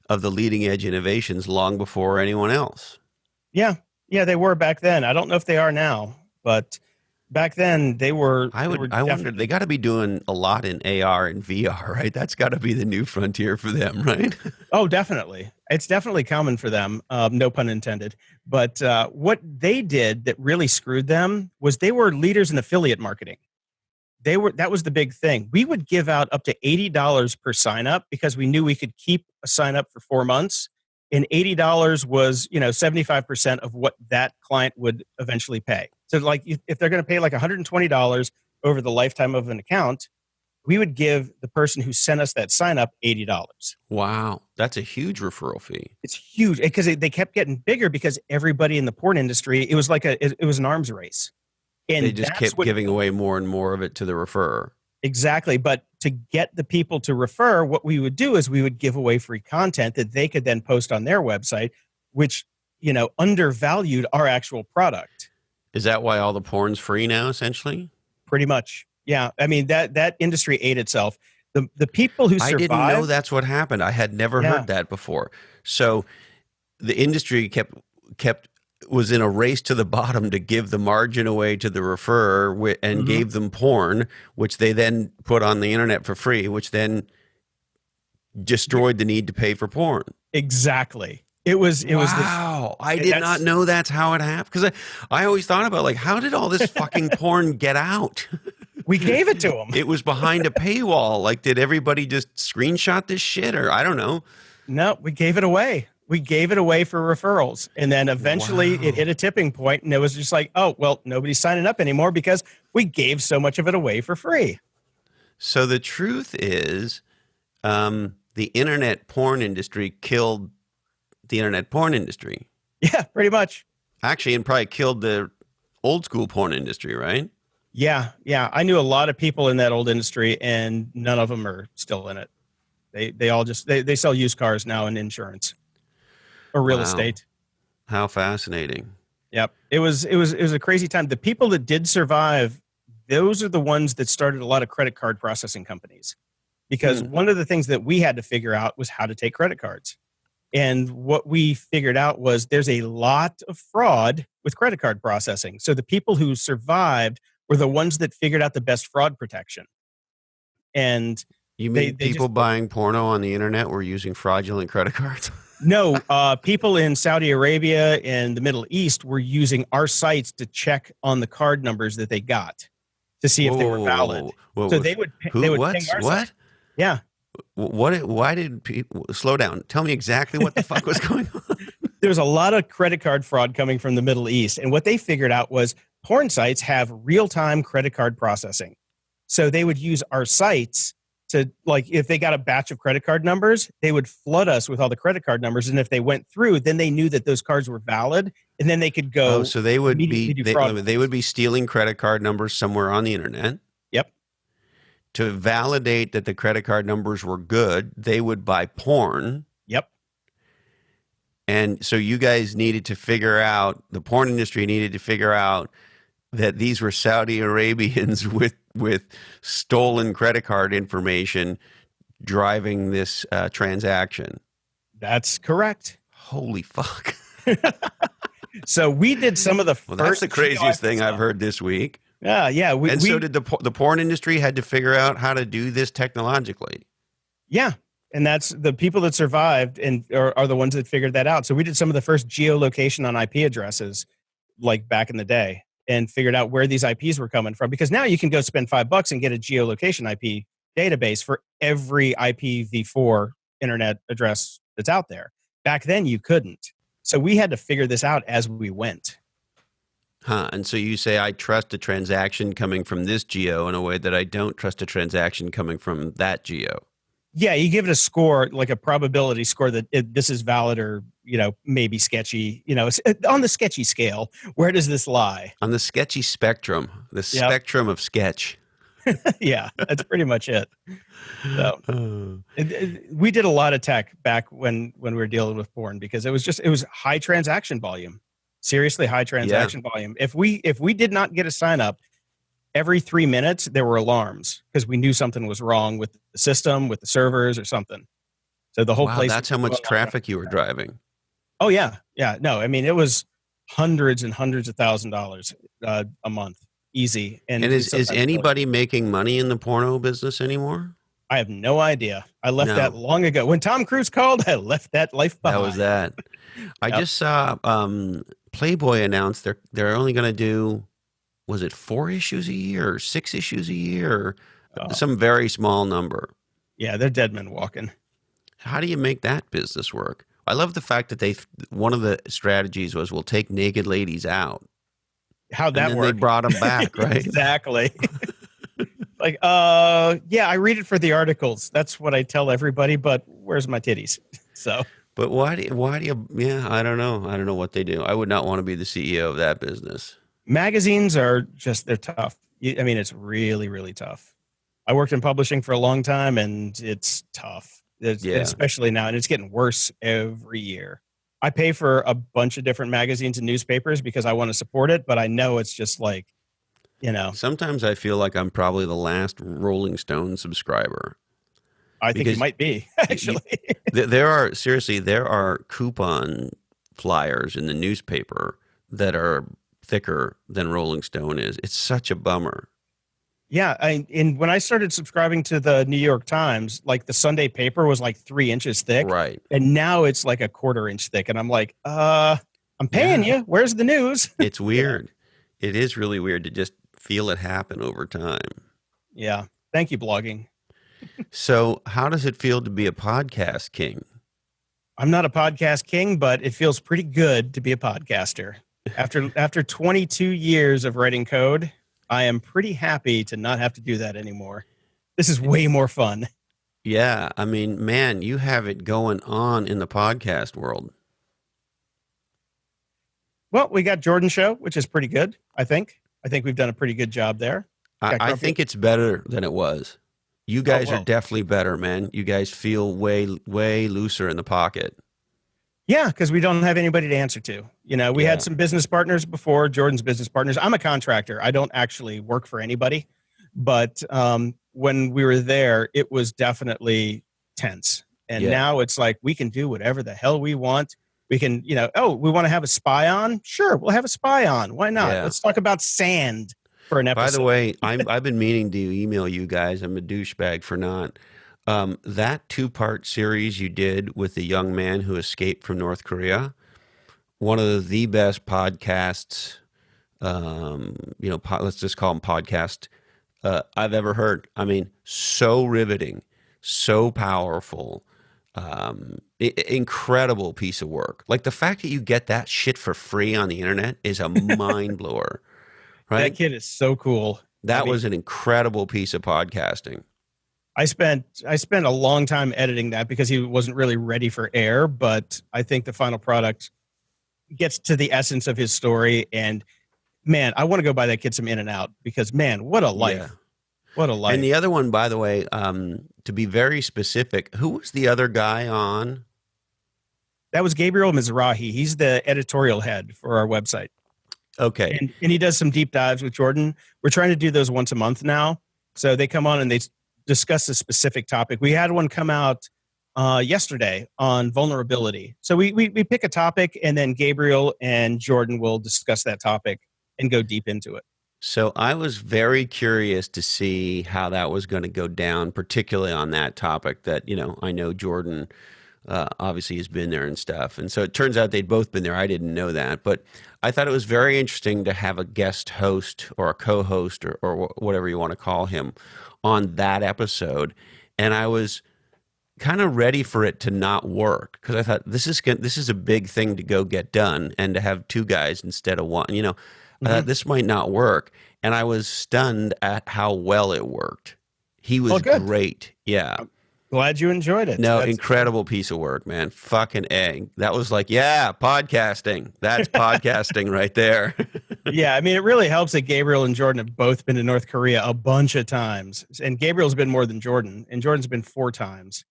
of the leading edge innovations long before anyone else. Yeah. Yeah, they were back then. I don't know if they are now, but back then they were. I wonder, they got to be doing a lot in AR and VR, right? That's got to be the new frontier for them, right? Oh, definitely. It's definitely common for them. No pun intended. But what they did that really screwed them was they were leaders in affiliate marketing. That was the big thing. We would give out up to $80 per sign up because we knew we could keep a sign up for 4 months. And $80 was, 75% of what that client would eventually pay. So like if they're going to pay like $120 over the lifetime of an account, we would give the person who sent us that sign up $80. Wow. That's a huge referral fee. It's huge because they kept getting bigger because everybody in the porn industry, it was like it was an arms race. And they just kept giving away more and more of it to the referrer. Exactly. But to get the people to refer, what we would do is we would give away free content that they could then post on their website, which, undervalued our actual product. Is that why all the porn's free now, essentially? Pretty much. Yeah. I mean, that industry ate itself. The people who survived. I didn't know that's what happened. I had never heard that before. So the industry was in a race to the bottom to give the margin away to the referrer and gave them porn, which they then put on the internet for free, which then destroyed the need to pay for porn. Exactly. It was. Wow. I did not know that's how it happened. Because I always thought about, like, how did all this fucking porn get out? We gave it to them. It was behind a paywall. Like, did everybody just screenshot this shit, or I don't know? No, we gave it away. We gave it away for referrals. And then eventually it hit a tipping point, and it was just like, oh, well, nobody's signing up anymore because we gave so much of it away for free. So the truth is, the internet porn industry killed the internet porn industry. Yeah, pretty much. Actually, and probably killed the old school porn industry, right? Yeah. I knew a lot of people in that old industry, and none of them are still in it. They all just they sell used cars now and insurance or real estate. How fascinating. Yep. It was a crazy time. The people that did survive, those are the ones that started a lot of credit card processing companies. Because one of the things that we had to figure out was how to take credit cards. And what we figured out was there's a lot of fraud with credit card processing. So the people who survived were the ones that figured out the best fraud protection. And you mean people buying porno on the internet were using fraudulent credit cards? No, people in Saudi Arabia and the Middle East were using our sites to check on the card numbers that they got to see if they were valid. So they would ping our site. Yeah. Why did people slow down? Tell me exactly what the fuck was going on. There was a lot of credit card fraud coming from the Middle East. And what they figured out was porn sites have real-time credit card processing. So they would use our sites to, like, if they got a batch of credit card numbers, they would flood us with all the credit card numbers. And if they went through, then they knew that those cards were valid. And then they could go. Oh, so they would be stealing credit card numbers somewhere on the internet. Yep. To validate that the credit card numbers were good, they would buy porn. Yep. And so you guys needed to figure out, the porn industry needed to figure out that these were Saudi Arabians with stolen credit card information driving this transaction. That's correct. Holy fuck. So we did some of the Well, first. that's the craziest thing I've heard this week. Yeah. So did the porn industry had to figure out how to do this technologically. Yeah. And that's the people that survived and are the ones that figured that out. So we did some of the first geolocation on IP addresses, like back in the day, and figured out where these IPs were coming from. Because now you can go spend $5 and get a geolocation IP database for every IPv4 internet address that's out there. Back then you couldn't. So we had to figure this out as we went. And so you say, I trust a transaction coming from this geo in a way that I don't trust a transaction coming from that geo. Yeah, you give it a score, like a probability score that this is valid or, maybe sketchy. On the sketchy scale, where does this lie? On the sketchy spectrum, spectrum of sketch. Yeah, that's pretty much it. So we did a lot of tech back when we were dealing with porn because it was high transaction volume, seriously high transaction volume. If we did not get a sign up, every 3 minutes there were alarms because we knew something was wrong with the system, with the servers or something. So the whole place. That's how much traffic you were driving. Oh yeah. No, I mean, it was hundreds and hundreds of $1,000s a month. Easy. And is anybody making money in the porno business anymore? I have no idea. I left that long ago. When Tom Cruise called, I left that life behind. That was that. I just saw Playboy announced they're only going to do, was it 4 issues a year or 6 issues a year? Some very small number. Yeah, they're dead men walking. How do you make that business work? I love the fact that one of the strategies was we'll take naked ladies out. How'd that work? They brought them back, right? Exactly. Like, I read it for the articles. That's what I tell everybody, but where's my titties? So. But why do you, I don't know. I don't know what they do. I would not want to be the CEO of that business. Magazines are they're tough. I mean, it's really, really tough. I worked in publishing for a long time and it's tough. Especially now. And it's getting worse every year. I pay for a bunch of different magazines and newspapers because I want to support it, but I know it's just like, Sometimes I feel like I'm probably the last Rolling Stone subscriber. I think you might be, actually. There are coupon flyers in the newspaper that are thicker than Rolling Stone is. It's such a bummer. Yeah, and when I started subscribing to the New York Times, like the Sunday paper was like 3 inches thick. Right. And now it's like a 1/4 inch thick. And I'm like, I'm paying you. Where's the news? It's weird. It is really weird to just feel it happen over time. Yeah. Thank you, blogging. So how does it feel to be a podcast king? I'm not a podcast king, but it feels pretty good to be a podcaster. After 22 years of writing code, I am pretty happy to not have to do that anymore. This is way more fun. Yeah. I mean, man, you have it going on in the podcast world. Well, we got Jordan Show, which is pretty good, I think. I think we've done a pretty good job there. I think it's better than it was. You guys are definitely better, man. You guys feel way, way looser in the pocket. Yeah, because we don't have anybody to answer to. We had some business partners before, Jordan's business partners. I'm a contractor. I don't actually work for anybody. But when we were there, it was definitely tense. And now it's like we can do whatever the hell we want. We can, we want to have a spy on? Sure, we'll have a spy on. Why not? Yeah. Let's talk about sand for an episode. By the way, I've been meaning to email you guys. I'm a douchebag for not. That 2-part series you did with the young man who escaped from North Korea, one of the best podcasts, let's just call them podcast, I've ever heard. I mean, so riveting, so powerful, incredible piece of work. Like the fact that you get that shit for free on the internet is a mind blower, right? That kid is so cool. That was an incredible piece of podcasting. I spent a long time editing that because he wasn't really ready for air, but I think the final product gets to the essence of his story. And man, I want to go buy that kid some In-N-Out because man, what a life. Yeah. What a life. And the other one, by the way, to be very specific, who was the other guy on? That was Gabriel Mizrahi. He's the editorial head for our website. Okay. And he does some deep dives with Jordan. We're trying to do those once a month now. So they come on and they discuss a specific topic. We had one come out yesterday on vulnerability. So we pick a topic, and then Gabriel and Jordan will discuss that topic and go deep into it. So I was very curious to see how that was going to go down, particularly on that topic that, I know Jordan obviously has been there and stuff. And so it turns out they'd both been there. I didn't know that. But I thought it was very interesting to have a guest host or a co-host or whatever you want to call him on that episode. And I was kind of ready for it to not work because I thought this is a big thing to go get done, and to have two guys instead of one, I thought this might not work. And I was stunned at how well it worked. He was great. Yeah. I'm glad you enjoyed it. No, incredible piece of work, man. Fucking A. That was like, yeah, podcasting. That's podcasting right there. Yeah, I mean, it really helps that Gabriel and Jordan have both been to North Korea a bunch of times. And Gabriel's been more than Jordan, and Jordan's been 4 times.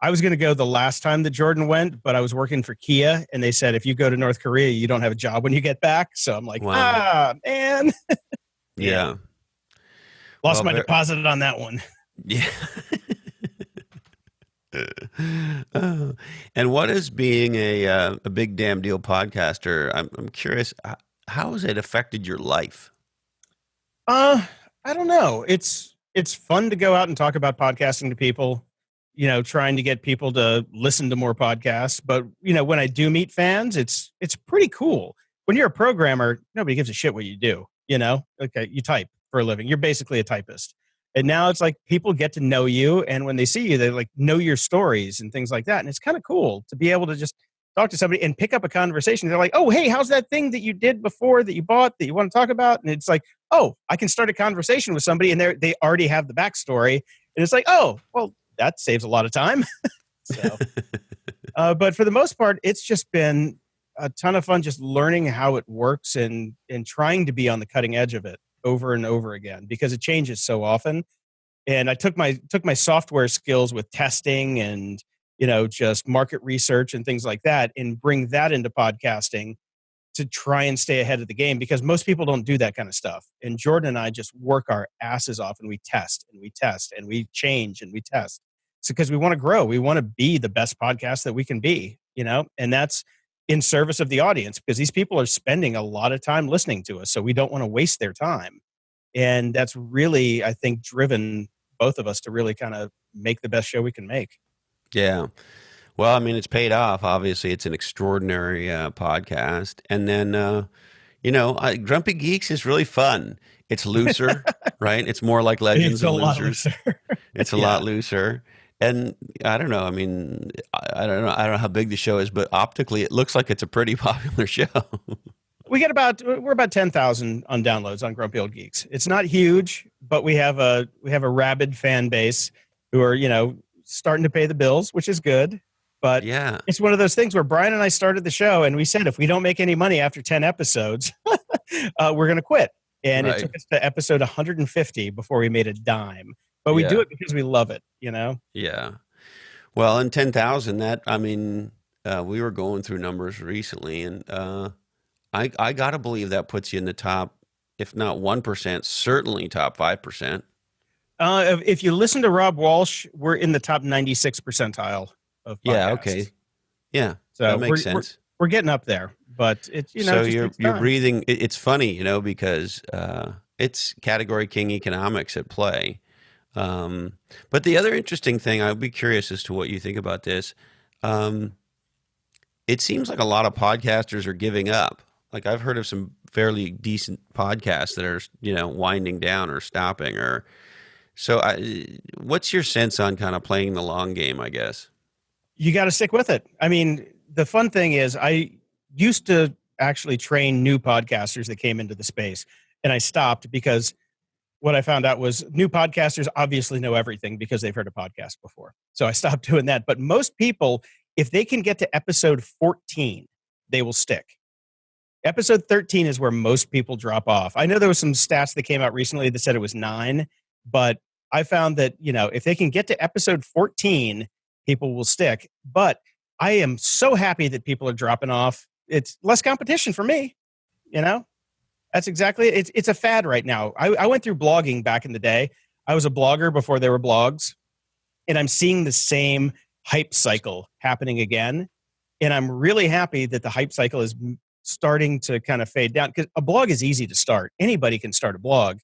I was going to go the last time that Jordan went, but I was working for Kia, and they said, if you go to North Korea, you don't have a job when you get back. So I'm like, man. Yeah. Lost my deposit on that one. Yeah. And what is being a big damn deal podcaster? I'm curious, how has it affected your life? I don't know. It's fun to go out and talk about podcasting to people, trying to get people to listen to more podcasts. But, when I do meet fans, it's pretty cool. When you're a programmer, nobody gives a shit what you do, Okay, you type for a living. You're basically a typist. And now it's like people get to know you, and when they see you, they like know your stories and things like that. And it's kind of cool to be able to just talk to somebody and pick up a conversation. They're like, oh, hey, how's that thing that you did before that you bought that you want to talk about? And it's like, oh, I can start a conversation with somebody, and they already have the backstory. And it's like, oh, well, that saves a lot of time. But for the most part, it's just been a ton of fun just learning how it works and trying to be on the cutting edge of it over and over again, because it changes so often. And I took my software skills with testing and, just market research and things like that, and bring that into podcasting to try and stay ahead of the game, because most people don't do that kind of stuff. And Jordan and I just work our asses off, and we test and we test and we change and we test. So because we want to grow, we want to be the best podcast that we can be, and that's in service of the audience, because these people are spending a lot of time listening to us. So we don't want to waste their time. And that's really, I think, driven both of us to really kind of make the best show we can make. Yeah. Well, I mean, it's paid off. Obviously, it's an extraordinary podcast. And then, Grumpy Geeks is really fun. It's looser, right? It's more like Legends and Losers. It's a lot looser. And I don't know. I mean, I don't know how big the show is, but optically, it looks like it's a pretty popular show. We're about 10,000 on downloads on Grumpy Old Geeks. It's not huge, but we have a rabid fan base who are, starting to pay the bills, which is good. But yeah, it's one of those things where Brian and I started the show, and we said, if we don't make any money after 10 episodes, we're going to quit. And It took us to episode 150 before we made a dime. But we do it because we love it, Yeah. Well, in 10,000, we were going through numbers recently, and I got to believe that puts you in the top, if not 1%, certainly top 5%. If you listen to Rob Walsh, we're in the top 96 percentile of podcasts. Yeah, okay. Yeah, so that makes sense. We're getting up there, but it's, so you're breathing. It's funny, because it's category king economics at play. But the other interesting thing, I'd be curious as to what you think about this. It seems like a lot of podcasters are giving up. Like, I've heard of some fairly decent podcasts that are, winding down or stopping. So what's your sense on kind of playing the long game, I guess? You got to stick with it. I mean, the fun thing is I used to actually train new podcasters that came into the space, and I stopped because what I found out was new podcasters obviously know everything because they've heard a podcast before. So I stopped doing that. But most people, if they can get to episode 14, they will stick. Episode 13 is where most people drop off. I know there was some stats that came out recently that said it was 9, but I found that, if they can get to episode 14, people will stick. But I am so happy that people are dropping off. It's less competition for me, That's exactly it. It's a fad right now. I went through blogging back in the day. I was a blogger before there were blogs, and I'm seeing the same hype cycle happening again. And I'm really happy that the hype cycle is starting to kind of fade down, because a blog is easy to start. Anybody can start a blog.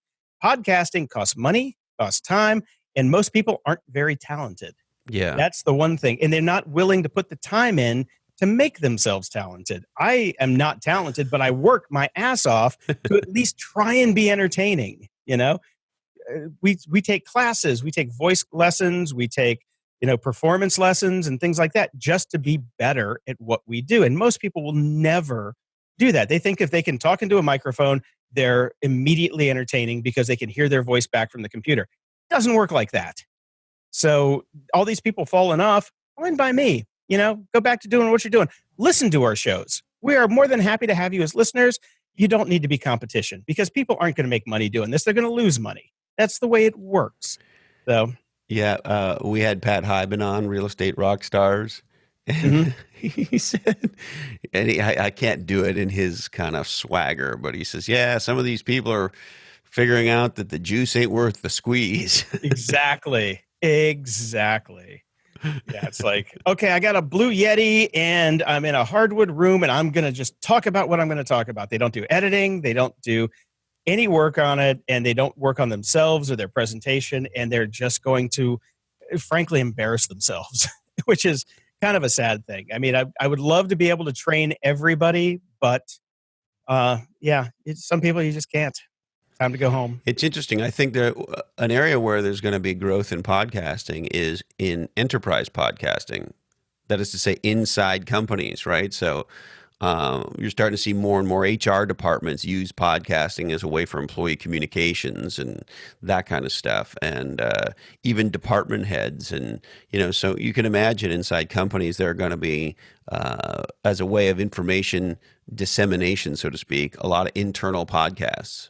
Podcasting costs money, costs time, and most people aren't very talented. Yeah. That's the one thing. And they're not willing to put the time in to make themselves talented. I am not talented, but I work my ass off to at least try and be entertaining. You know, we take classes, we take voice lessons, we take, performance lessons and things like that, just to be better at what we do. And most people will never do that. They think if they can talk into a microphone, they're immediately entertaining because they can hear their voice back from the computer. It doesn't work like that. So all these people falling off, fine by me. Go back to doing what you're doing. Listen to our shows. We are more than happy to have you as listeners. You don't need to be competition, because people aren't going to make money doing this. They're going to lose money. That's the way it works. So, yeah, we had Pat Hyben on, Real Estate Rock Stars. And he said, and I can't do it in his kind of swagger, but he says, yeah, some of these people are figuring out that the juice ain't worth the squeeze. Exactly. Yeah, it's like, okay, I got a Blue Yeti and I'm in a hardwood room and I'm going to just talk about what I'm going to talk about. They don't do editing. They don't do any work on it, and they don't work on themselves or their presentation. And they're just going to, frankly, embarrass themselves, which is kind of a sad thing. I mean, I would love to be able to train everybody, but some people you just can't. Time to go home. It's interesting. I think that an area where there's going to be growth in podcasting is in enterprise podcasting. That is to say, inside companies, right? So you're starting to see more and more HR departments use podcasting as a way for employee communications and that kind of stuff, and even department heads. And, so you can imagine inside companies, there are going to be, as a way of information dissemination, so to speak, a lot of internal podcasts.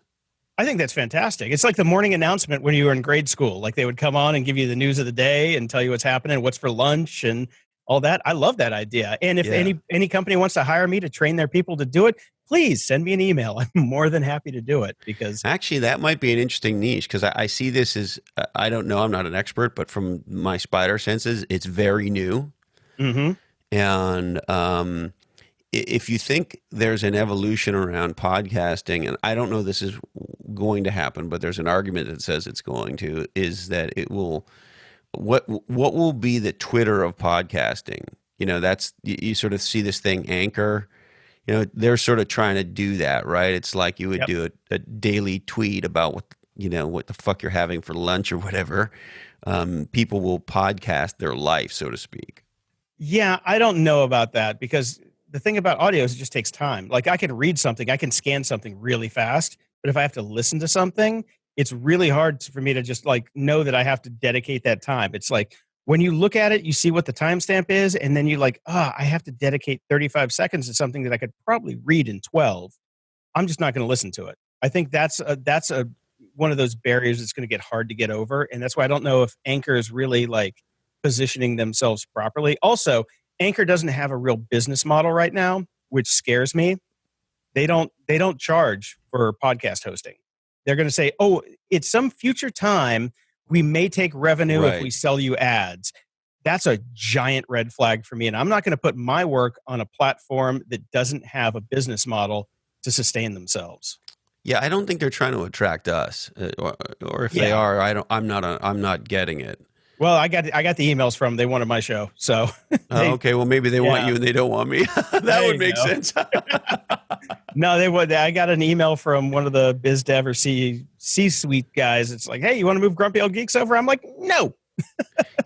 I think that's fantastic. It's like the morning announcement when you were in grade school. Like they would come on and give you the news of the day and tell you what's happening, what's for lunch and all that. I love that idea. And if any company wants to hire me to train their people to do it, please send me an email. I'm more than happy to do it, because actually that might be an interesting niche, because I see this as, I don't know, I'm not an expert, but from my spider senses, it's very new. Mm-hmm. And if you think there's an evolution around podcasting, and I don't know this is going to happen, but there's an argument that says it's going to, is that it will, what will be the Twitter of podcasting? That's, you sort of see this thing Anchor, they're sort of trying to do that, right? It's like you would do a daily tweet about what the fuck you're having for lunch or whatever. People will podcast their life, so to speak. Yeah, I don't know about that, because the thing about audio is it just takes time. Like I can read something, I can scan something really fast, but if I have to listen to something, it's really hard for me to just like know that I have to dedicate that time. It's like when you look at it, you see what the timestamp is, and then you're like, I have to dedicate 35 seconds to something that I could probably read in 12. I'm just not going to listen to it. I think that's one of those barriers that's going to get hard to get over, and that's why I don't know if Anchor is really like positioning themselves properly. Also, Anchor doesn't have a real business model right now, which scares me. They don't charge for podcast hosting. They're going to say, at some future time, we may take revenue if we sell you ads. That's a giant red flag for me. And I'm not going to put my work on a platform that doesn't have a business model to sustain themselves. Yeah, I don't think they're trying to attract us, or if they are, I'm not getting it. Well, I got the emails from, they wanted my show. So okay, well maybe they want you and they don't want me. That would make sense. No, they would. I got an email from one of the biz dev or C-suite guys. It's like, hey, you want to move Grumpy Old Geeks over? I'm like, no.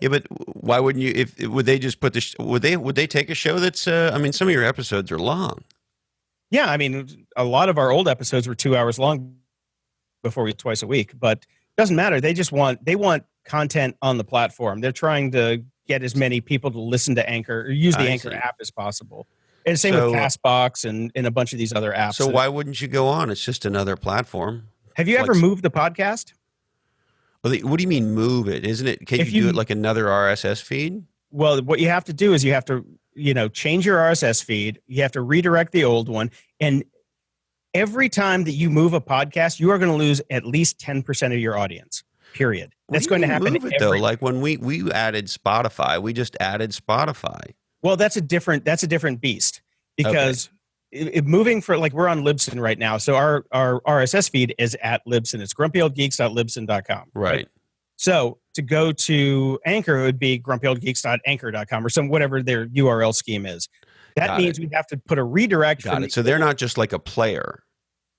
Yeah, but why wouldn't you? Would they just put would they take a show that's? I mean, some of your episodes are long. Yeah, I mean, a lot of our old episodes were 2 hours long before we twice a week, but it doesn't matter. They want content on the platform. They're trying to get as many people to listen to Anchor or use the Anchor app as possible. And same with CastBox and a bunch of these other apps. So why wouldn't you go on? It's just another platform. Have you ever moved the podcast? What do you mean move it? Isn't it? Can you do it like another RSS feed? Well, what you have to do is you have to, change your RSS feed. You have to redirect the old one. And every time that you move a podcast, you are going to lose at least 10% of your audience. period. What That's do you going to mean happen move it though? Like when we added Spotify, we just added Spotify. Well, that's a different beast because moving for like we're on Libsyn right now. So our RSS feed is at Libsyn. It's grumpyoldgeeks.libsyn.com. Right. So to go to Anchor, it would be grumpyoldgeeks.anchor.com or some whatever their URL scheme is. That means we have to put a redirect. Got it. So they're not just like a player.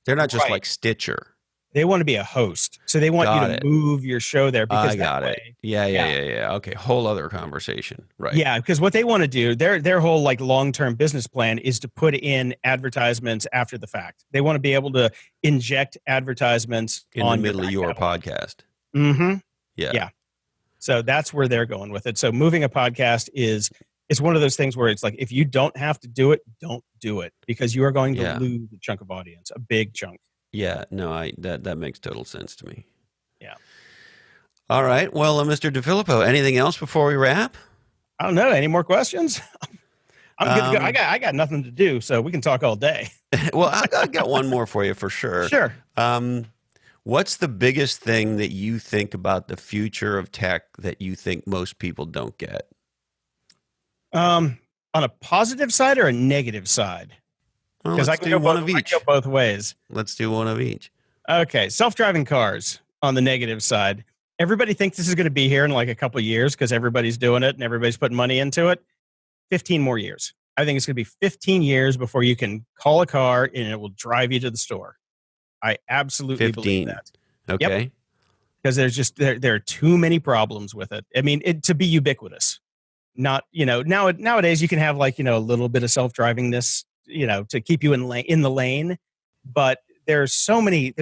They're not just like Stitcher. They want to be a host. So they want you to move your show there. Because I got it. Yeah. Okay. Whole other conversation. Right. Yeah. Because what they want to do, their whole like long-term business plan is to put in advertisements after the fact. They want to be able to inject advertisements in the middle of your podcast. Mm-hmm. Yeah. So that's where they're going with it. So moving a podcast it's one of those things where it's like, if you don't have to do it, don't do it because you are going to lose a chunk of audience, a big chunk. Yeah, no, that makes total sense to me. Yeah. All right. Well, Mr. DeFillippo, anything else before we wrap? I don't know. Any more questions? I'm good to go. I got nothing to do, so we can talk all day. Well, I got one more for you for sure. Sure. What's the biggest thing that you think about the future of tech that you think most people don't get? On a positive side or a negative side? Because I can do one of each. I can go both ways. Let's do one of each. Okay, self-driving cars on the negative side. Everybody thinks this is going to be here in like a couple of years because everybody's doing it and everybody's putting money into it. 15 more years. I think it's going to be 15 years before you can call a car and it will drive you to the store. I absolutely believe that. Okay. Yep. Because there's just there are too many problems with it. I mean, to be ubiquitous. Not, nowadays you can have like, a little bit of self-drivingness, to keep you in the lane, but there's so many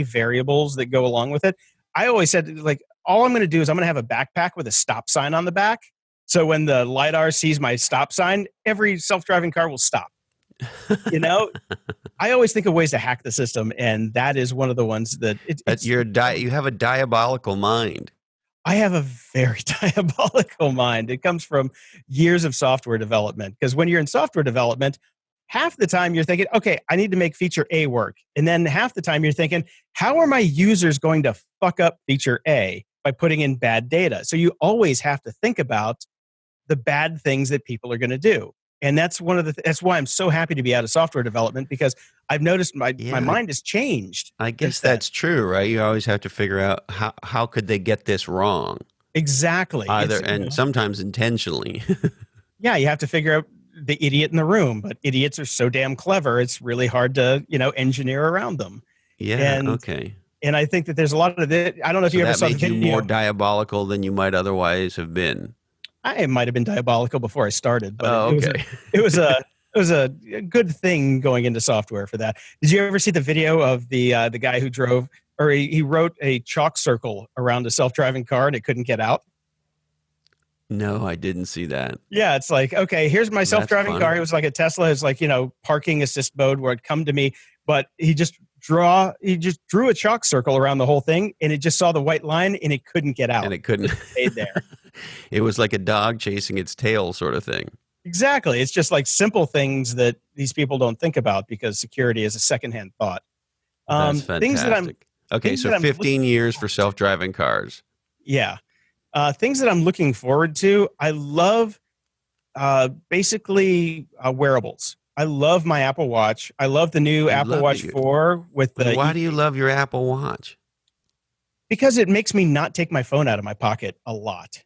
variables that go along with it. I always said like all I'm going to do is I'm going to have a backpack with a stop sign on the back. So when the LiDAR sees my stop sign, every self-driving car will stop. I always think of ways to hack the system, and that is one of the ones that you have a diabolical mind. I have a very diabolical mind. It comes from years of software development. Because when you're in software development, half the time you're thinking, okay, I need to make feature A work. And then half the time you're thinking, how are my users going to fuck up feature A by putting in bad data? So you always have to think about the bad things that people are going to do. And that's that's why I'm so happy to be out of software development, because I've noticed my mind has changed. I guess that's true, right? You always have to figure out how could they get this wrong? Exactly. And sometimes intentionally. Yeah, you have to figure out the idiot in the room, but idiots are so damn clever. It's really hard to, engineer around them. Yeah. Okay. And I think that there's a lot of it. I don't know if you ever saw the video. That made you more diabolical than you might otherwise have been. I might have been diabolical before I started, but okay. It was a good thing going into software for that. Did you ever see the video of the guy who drove, or he wrote a chalk circle around a self-driving car and it couldn't get out? No, I didn't see that. Yeah, it's like, okay, here's my self-driving car. It was like a Tesla. It's like, parking assist mode where it come to me, but he just drew a chalk circle around the whole thing, and it just saw the white line and it couldn't get out. And it couldn't. It stayed there. It was like a dog chasing its tail sort of thing. Exactly. It's just like simple things that these people don't think about because security is a secondhand thought. That's fantastic. So 15 years for self-driving cars. Yeah. Things that I'm looking forward to. I love basically wearables. I love my Apple Watch. I love the new Apple Watch 4 with the. Why do you love your Apple Watch? Because it makes me not take my phone out of my pocket a lot.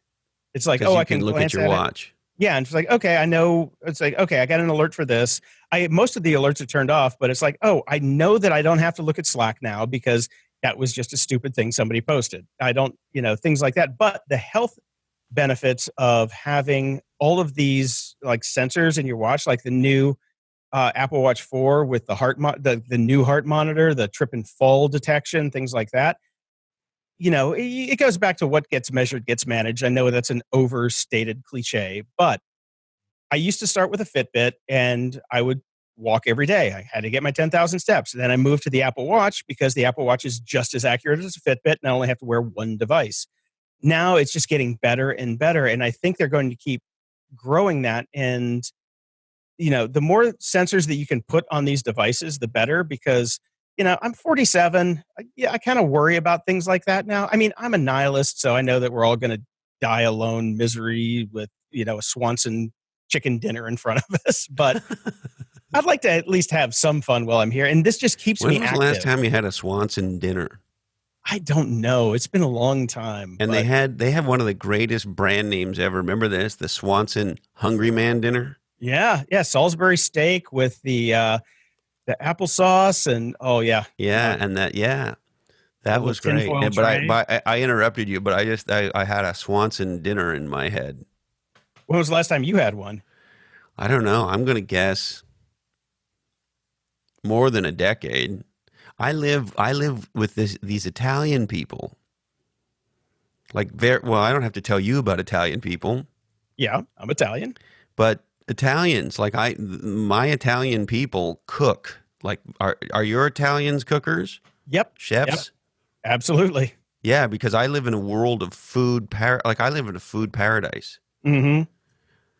It's like, I can look at your watch. Yeah, and it's like, okay, I know. It's like, okay, I got an alert for this. Most of the alerts are turned off, but it's like, I know that I don't have to look at Slack now because that was just a stupid thing somebody posted. I don't, things like that. But the health benefits of having all of these like sensors in your watch, like the new Apple Watch 4 with the new heart monitor, the trip and fall detection, things like that. It goes back to what gets measured gets managed. I know that's an overstated cliche, but I used to start with a Fitbit and I would walk every day. I had to get my 10,000 steps. And then I moved to the Apple Watch because the Apple Watch is just as accurate as a Fitbit and I only have to wear one device. Now it's just getting better and better. And I think they're going to keep growing that. And, the more sensors that you can put on these devices, the better, because I'm 47. I kind of worry about things like that now. I mean, I'm a nihilist, so I know that we're all going to die alone, misery with, a Swanson chicken dinner in front of us. But I'd like to at least have some fun while I'm here. And this just keeps me When was active. the last time you had a Swanson dinner? I don't know. It's been a long time. And they have one of the greatest brand names ever. Remember this? The Swanson Hungry Man dinner? Yeah. Salisbury steak with the applesauce and Yeah, and that was great. But I interrupted you, but I had a Swanson dinner in my head. When was the last time you had one? I don't know. I'm going to guess more than a decade. I live with these Italian people. I don't have to tell you about Italian people. Yeah, I'm Italian. But Italians, my Italian people cook. Like, are your Italians cookers? Yep. Chefs? Yep. Absolutely. Yeah, because I live in a world of food. I live in a food paradise. Mm-hmm.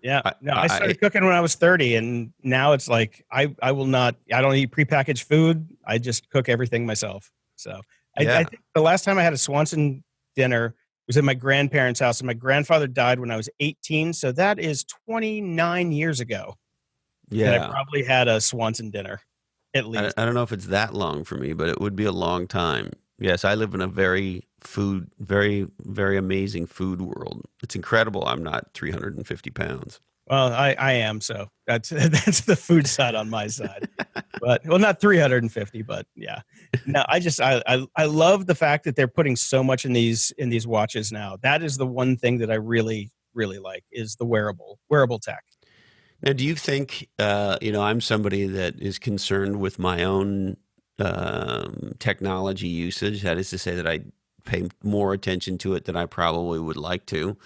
Yeah. I started cooking when I was 30, and now it's like I don't eat prepackaged food. I just cook everything myself. So I think the last time I had a Swanson dinner was at my grandparents' house, and my grandfather died when I was 18. So that is 29 years ago. Yeah. And I probably had a Swanson dinner, at least. I don't know if it's that long for me, but it would be a long time. Yes, I live in a very, very amazing food world. It's incredible I'm not 350 pounds. Well, I am, so that's the food side on my side. But not 350, but yeah. No, I love the fact that they're putting so much in these watches now. That is the one thing that I really, really like is the wearable tech. Now, do you think I'm somebody that is concerned with my own technology usage? That is to say that I pay more attention to it than I probably would like to.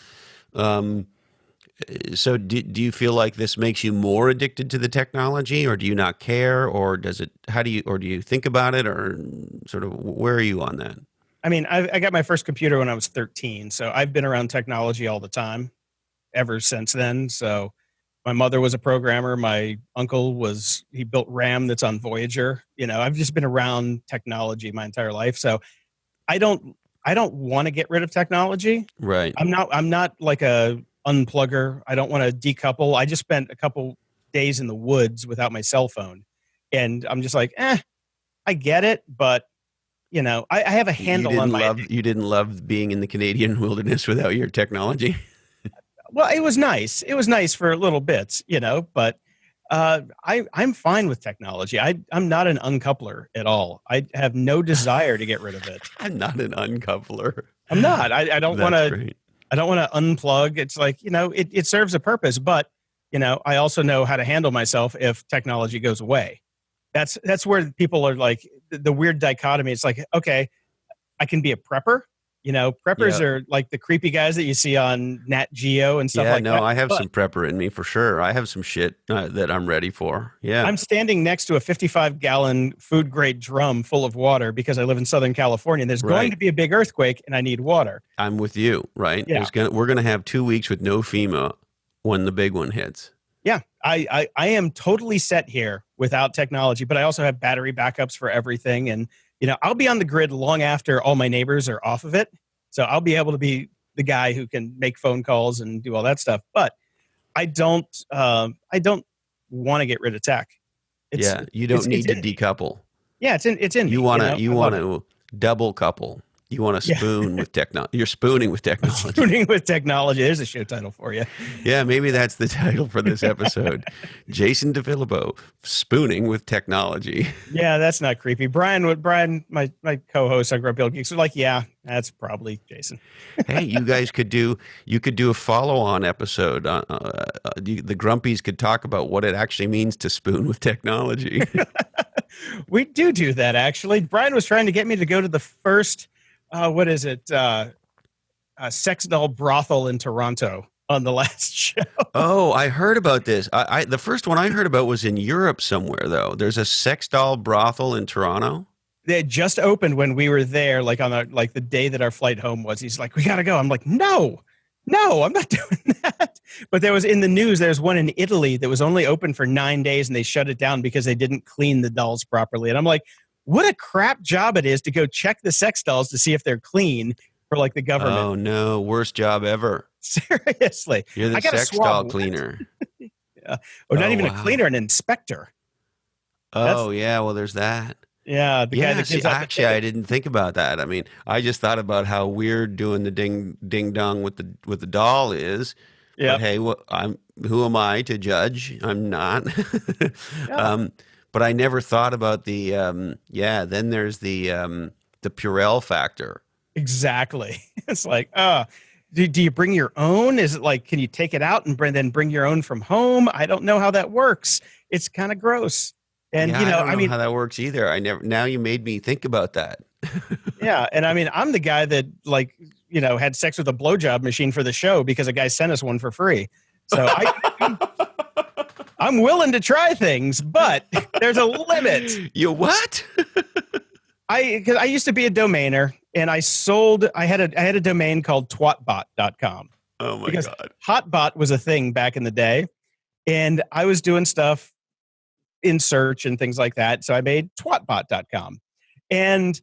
So do you feel like this makes you more addicted to the technology, or do you not care, or do you think about it, or sort of where are you on that? I mean, I got my first computer when I was 13, so I've been around technology all the time ever since then. So my mother was a programmer. My uncle he built RAM that's on Voyager. I've just been around technology my entire life. So I don't want to get rid of technology. Right. I'm not like a unplugger. I don't want to decouple. I just spent a couple days in the woods without my cell phone, and I'm just like, I get it, but I have a handle on my. You didn't love being in the Canadian wilderness without your technology. Well, it was nice. It was nice for little bits, but I'm fine with technology. I'm not an uncoupler at all. I have no desire to get rid of it. I'm not an uncoupler. I'm not. I don't want to. I don't want to unplug. It's like, it serves a purpose, but I also know how to handle myself if technology goes away. That's where people are like the weird dichotomy. It's like, okay, I can be a prepper. Preppers are like the creepy guys that you see on Nat Geo and stuff like that. Yeah, no, I have some prepper in me for sure. I have some shit that I'm ready for. Yeah. I'm standing next to a 55-gallon food-grade drum full of water because I live in Southern California, and there's going to be a big earthquake, and I need water. I'm with you, right? Yeah. We're going to have 2 weeks with no FEMA when the big one hits. Yeah, I am totally set here without technology, but I also have battery backups for everything, and I'll be on the grid long after all my neighbors are off of it. So I'll be able to be the guy who can make phone calls and do all that stuff. But I don't want to get rid of tech. You don't need to decouple. Yeah, it's in. You want to double couple. You want to spoon with technology. You're spooning with technology. Spooning with technology. There's a show title for you. Yeah, maybe that's the title for this episode. Jason DeFillippo, spooning with technology. Yeah, that's not creepy. Brian, my co-host on Old Geeks, was like, yeah, that's probably Jason. Hey, you guys could do a follow-on episode. The Grumpies could talk about what it actually means to spoon with technology. We do that, actually. Brian was trying to get me to go to the first... what is it? Sex doll brothel in Toronto on the last show. Oh, I heard about this. The first one I heard about was in Europe somewhere, though. There's a sex doll brothel in Toronto. They had just opened when we were there, like on the day that our flight home was. He's like, "We gotta go." I'm like, "No, I'm not doing that." But there was in the news. There's one in Italy that was only open for 9 days, and they shut it down because they didn't clean the dolls properly. And I'm like, what a crap job it is to go check the sex dolls to see if they're clean for like the government. Oh no, worst job ever. Seriously. You're the I gotta sex swab doll one. cleaner. Yeah. Or not Oh, even a wow. cleaner, an inspector. Oh yeah, well there's that. Yeah, the guy Yeah, that see, gives out the actually, I ticket. didn't think about that. I mean, I just thought about how weird doing the ding dong with the doll is. But Yep. hey, who am I to judge? I'm not. Yeah, um, but I never thought about the Then there's the Purell factor. exactly. It's like, do you bring your own? Is it like, can you take it out and then bring your own from home? I don't know how that works. It's kind of gross. And, Yeah, you I know, don't I know mean, how that works either. I never. Now you made me think about that. yeah. And I mean, I'm the guy that like, you know, had sex with a blowjob machine for the show because a guy sent us one for free. So I'm willing to try things, but there's a limit. You what? Because I used to be a domainer and I had a domain called twatbot.com Oh my because God. Hotbot was a thing back in the day. And I was doing stuff in search and things like that. So I made twatbot.com. And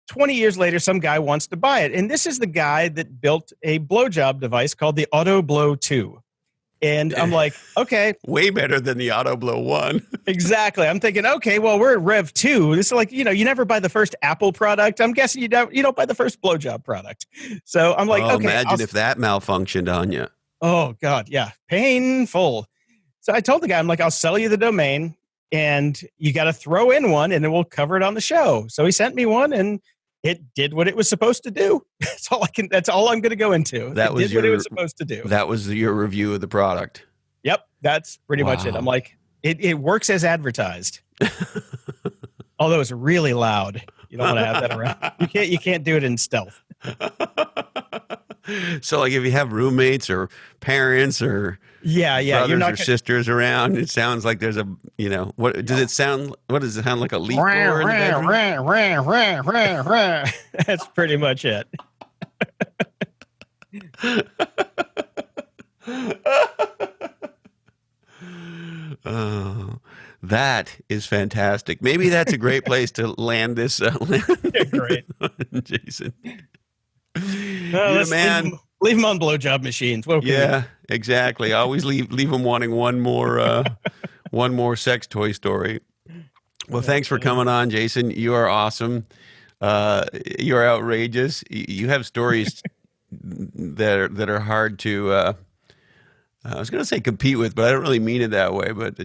20 years later, some guy wants to buy it. And this is the guy that built a blowjob device called the Auto Blow 2. And I'm like, okay, Way better than the Auto Blow 1. exactly. I'm thinking, okay, well, we're at Rev 2. This is like, you never buy the first Apple product. I'm guessing you don't buy the first blowjob product. So I'm like, Oh, okay. imagine if that malfunctioned on you. Oh, God. Yeah. Painful. So I told the guy, I'm like, I'll sell you the domain and you got to throw in one and then we'll cover it on the show. So he sent me one and it did what it was supposed to do. That's all I'm going to go into. That was what it was supposed to do. That was your review of the product. Yep. That's pretty much it. I'm like, it works as advertised. Although it's really loud. You don't want to have that around. You can't do it in stealth. So like if you have roommates or parents or Yeah, brothers or sisters around, it sounds like there's a, what does it sound like a leaf blower in the bedroom? That's pretty much it. Oh, that is fantastic. Maybe that's a great place to land this. Great. Jason. Let's man. Leave them on blowjob machines. Yeah, exactly. Always leave them wanting one more sex toy story. Well, thanks for coming on, Jason. You are awesome. You are outrageous. You have stories that are hard to. I was going to say compete with, but I don't really mean it that way. But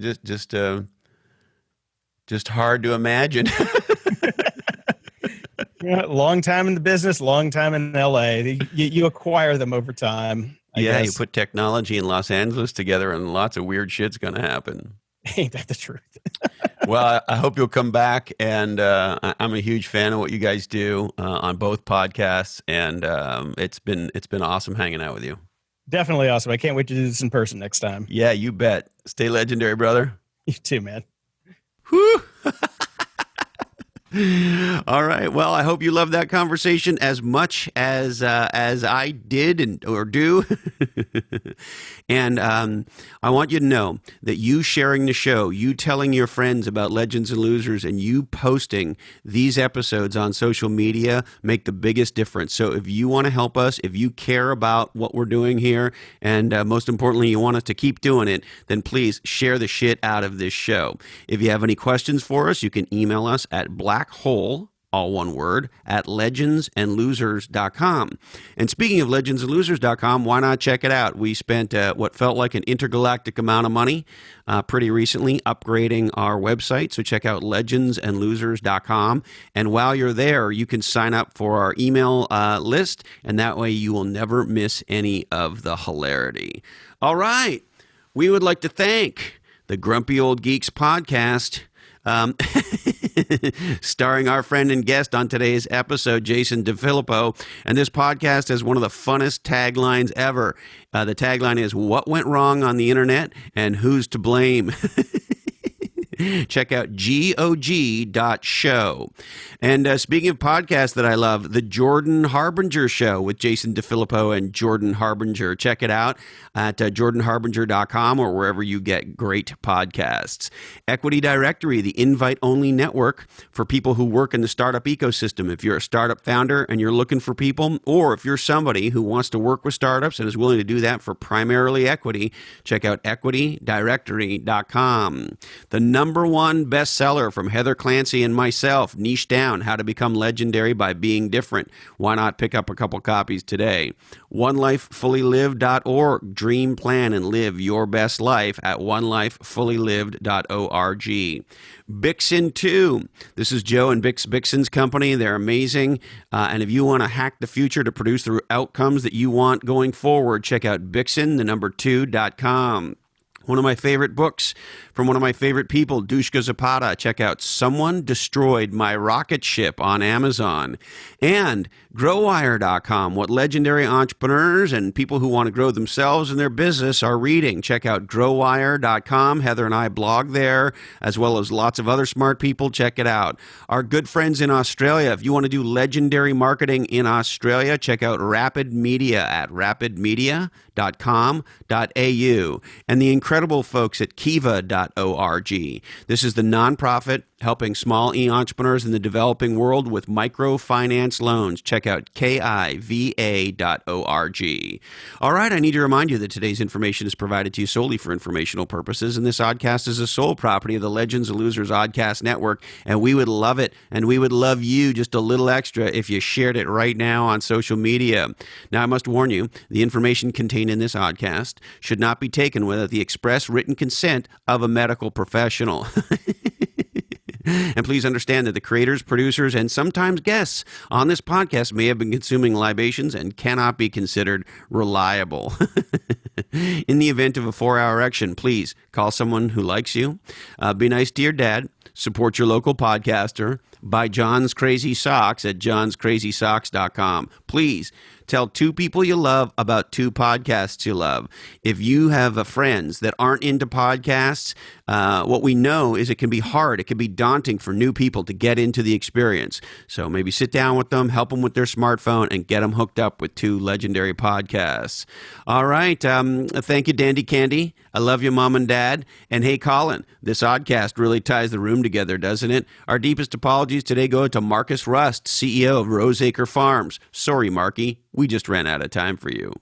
just hard to imagine. Yeah, long time in the business, long time in LA. You acquire them over time. I guess. You put technology in Los Angeles together, and lots of weird shit's going to happen. Ain't that the truth? Well, I hope you'll come back, and I'm a huge fan of what you guys do on both podcasts, and it's been awesome hanging out with you. Definitely awesome. I can't wait to do this in person next time. Yeah, you bet. Stay legendary, brother. You too, man. Whew. All right. Well, I hope you loved that conversation as much as I did or do. And I want you to know that you sharing the show, you telling your friends about Legends and Losers, and you posting these episodes on social media make the biggest difference. So if you want to help us, if you care about what we're doing here, and most importantly, you want us to keep doing it, then please share the shit out of this show. If you have any questions for us, you can email us at blackhole, all one word, at legendsandlosers.com. And speaking of legendsandlosers.com, why not check it out? We spent what felt like an intergalactic amount of money pretty recently upgrading our website. So check out legendsandlosers.com. And while you're there, you can sign up for our email list, and that way you will never miss any of the hilarity. All right. We would like to thank the Grumpy Old Geeks podcast, starring our friend and guest on today's episode, Jason DeFillippo. And this podcast has one of the funnest taglines ever. The tagline is, "What went wrong on the internet and who's to blame?" Check out GOG.show. And speaking of podcasts that I love, the Jordan Harbinger Show with Jason DeFillippo and Jordan Harbinger. Check it out at jordanharbinger.com or wherever you get great podcasts. Equity Directory, the invite-only network for people who work in the startup ecosystem. If you're a startup founder and you're looking for people, or if you're somebody who wants to work with startups and is willing to do that for primarily equity, check out equitydirectory.com. The number one bestseller from Heather Clancy and myself, Niche Down, How to Become Legendary by Being Different. Why not pick up a couple copies today? OneLifeFullyLived.org. Dream, plan, and live your best life at OneLifeFullyLived.org. Bixen 2. This is Joe and Bixen's company. They're amazing. And if you want to hack the future to produce the outcomes that you want going forward, check out Bixen2.com. One of my favorite books from one of my favorite people, Dushka Zapata. Check out Someone Destroyed My Rocket Ship on Amazon. And GrowWire.com, what legendary entrepreneurs and people who want to grow themselves and their business are reading. Check out GrowWire.com. Heather and I blog there, as well as lots of other smart people. Check it out. Our good friends in Australia, if you want to do legendary marketing in Australia, check out Rapid Media at rapidmedia.com.au. And the incredible folks at Kiva.org. This is the nonprofit helping small e-entrepreneurs in the developing world with microfinance loans. Check out kiva.org. All right, I need to remind you that today's information is provided to you solely for informational purposes, and this oddcast is a sole property of the Legends of Losers Oddcast Network, and we would love it, and we would love you just a little extra if you shared it right now on social media. Now, I must warn you, the information contained in this oddcast should not be taken without the express written consent of a medical professional. And please understand that the creators, producers, and sometimes guests on this podcast may have been consuming libations and cannot be considered reliable. In the event of a 4-hour erection, please call someone who likes you. Be nice to your dad. Support your local podcaster. Buy John's Crazy Socks at johnscrazysocks.com. Please tell 2 people you love about 2 podcasts you love. If you have friends that aren't into podcasts, what we know is it can be hard. It can be daunting for new people to get into the experience. So maybe sit down with them, help them with their smartphone, and get them hooked up with 2 legendary podcasts. All right. Thank you, Dandy Candy. I love you, Mom and Dad. And hey, Colin, this oddcast really ties the room together, doesn't it? Our deepest apologies today go to Marcus Rust, CEO of Roseacre Farms. Sorry, Marky. We just ran out of time for you.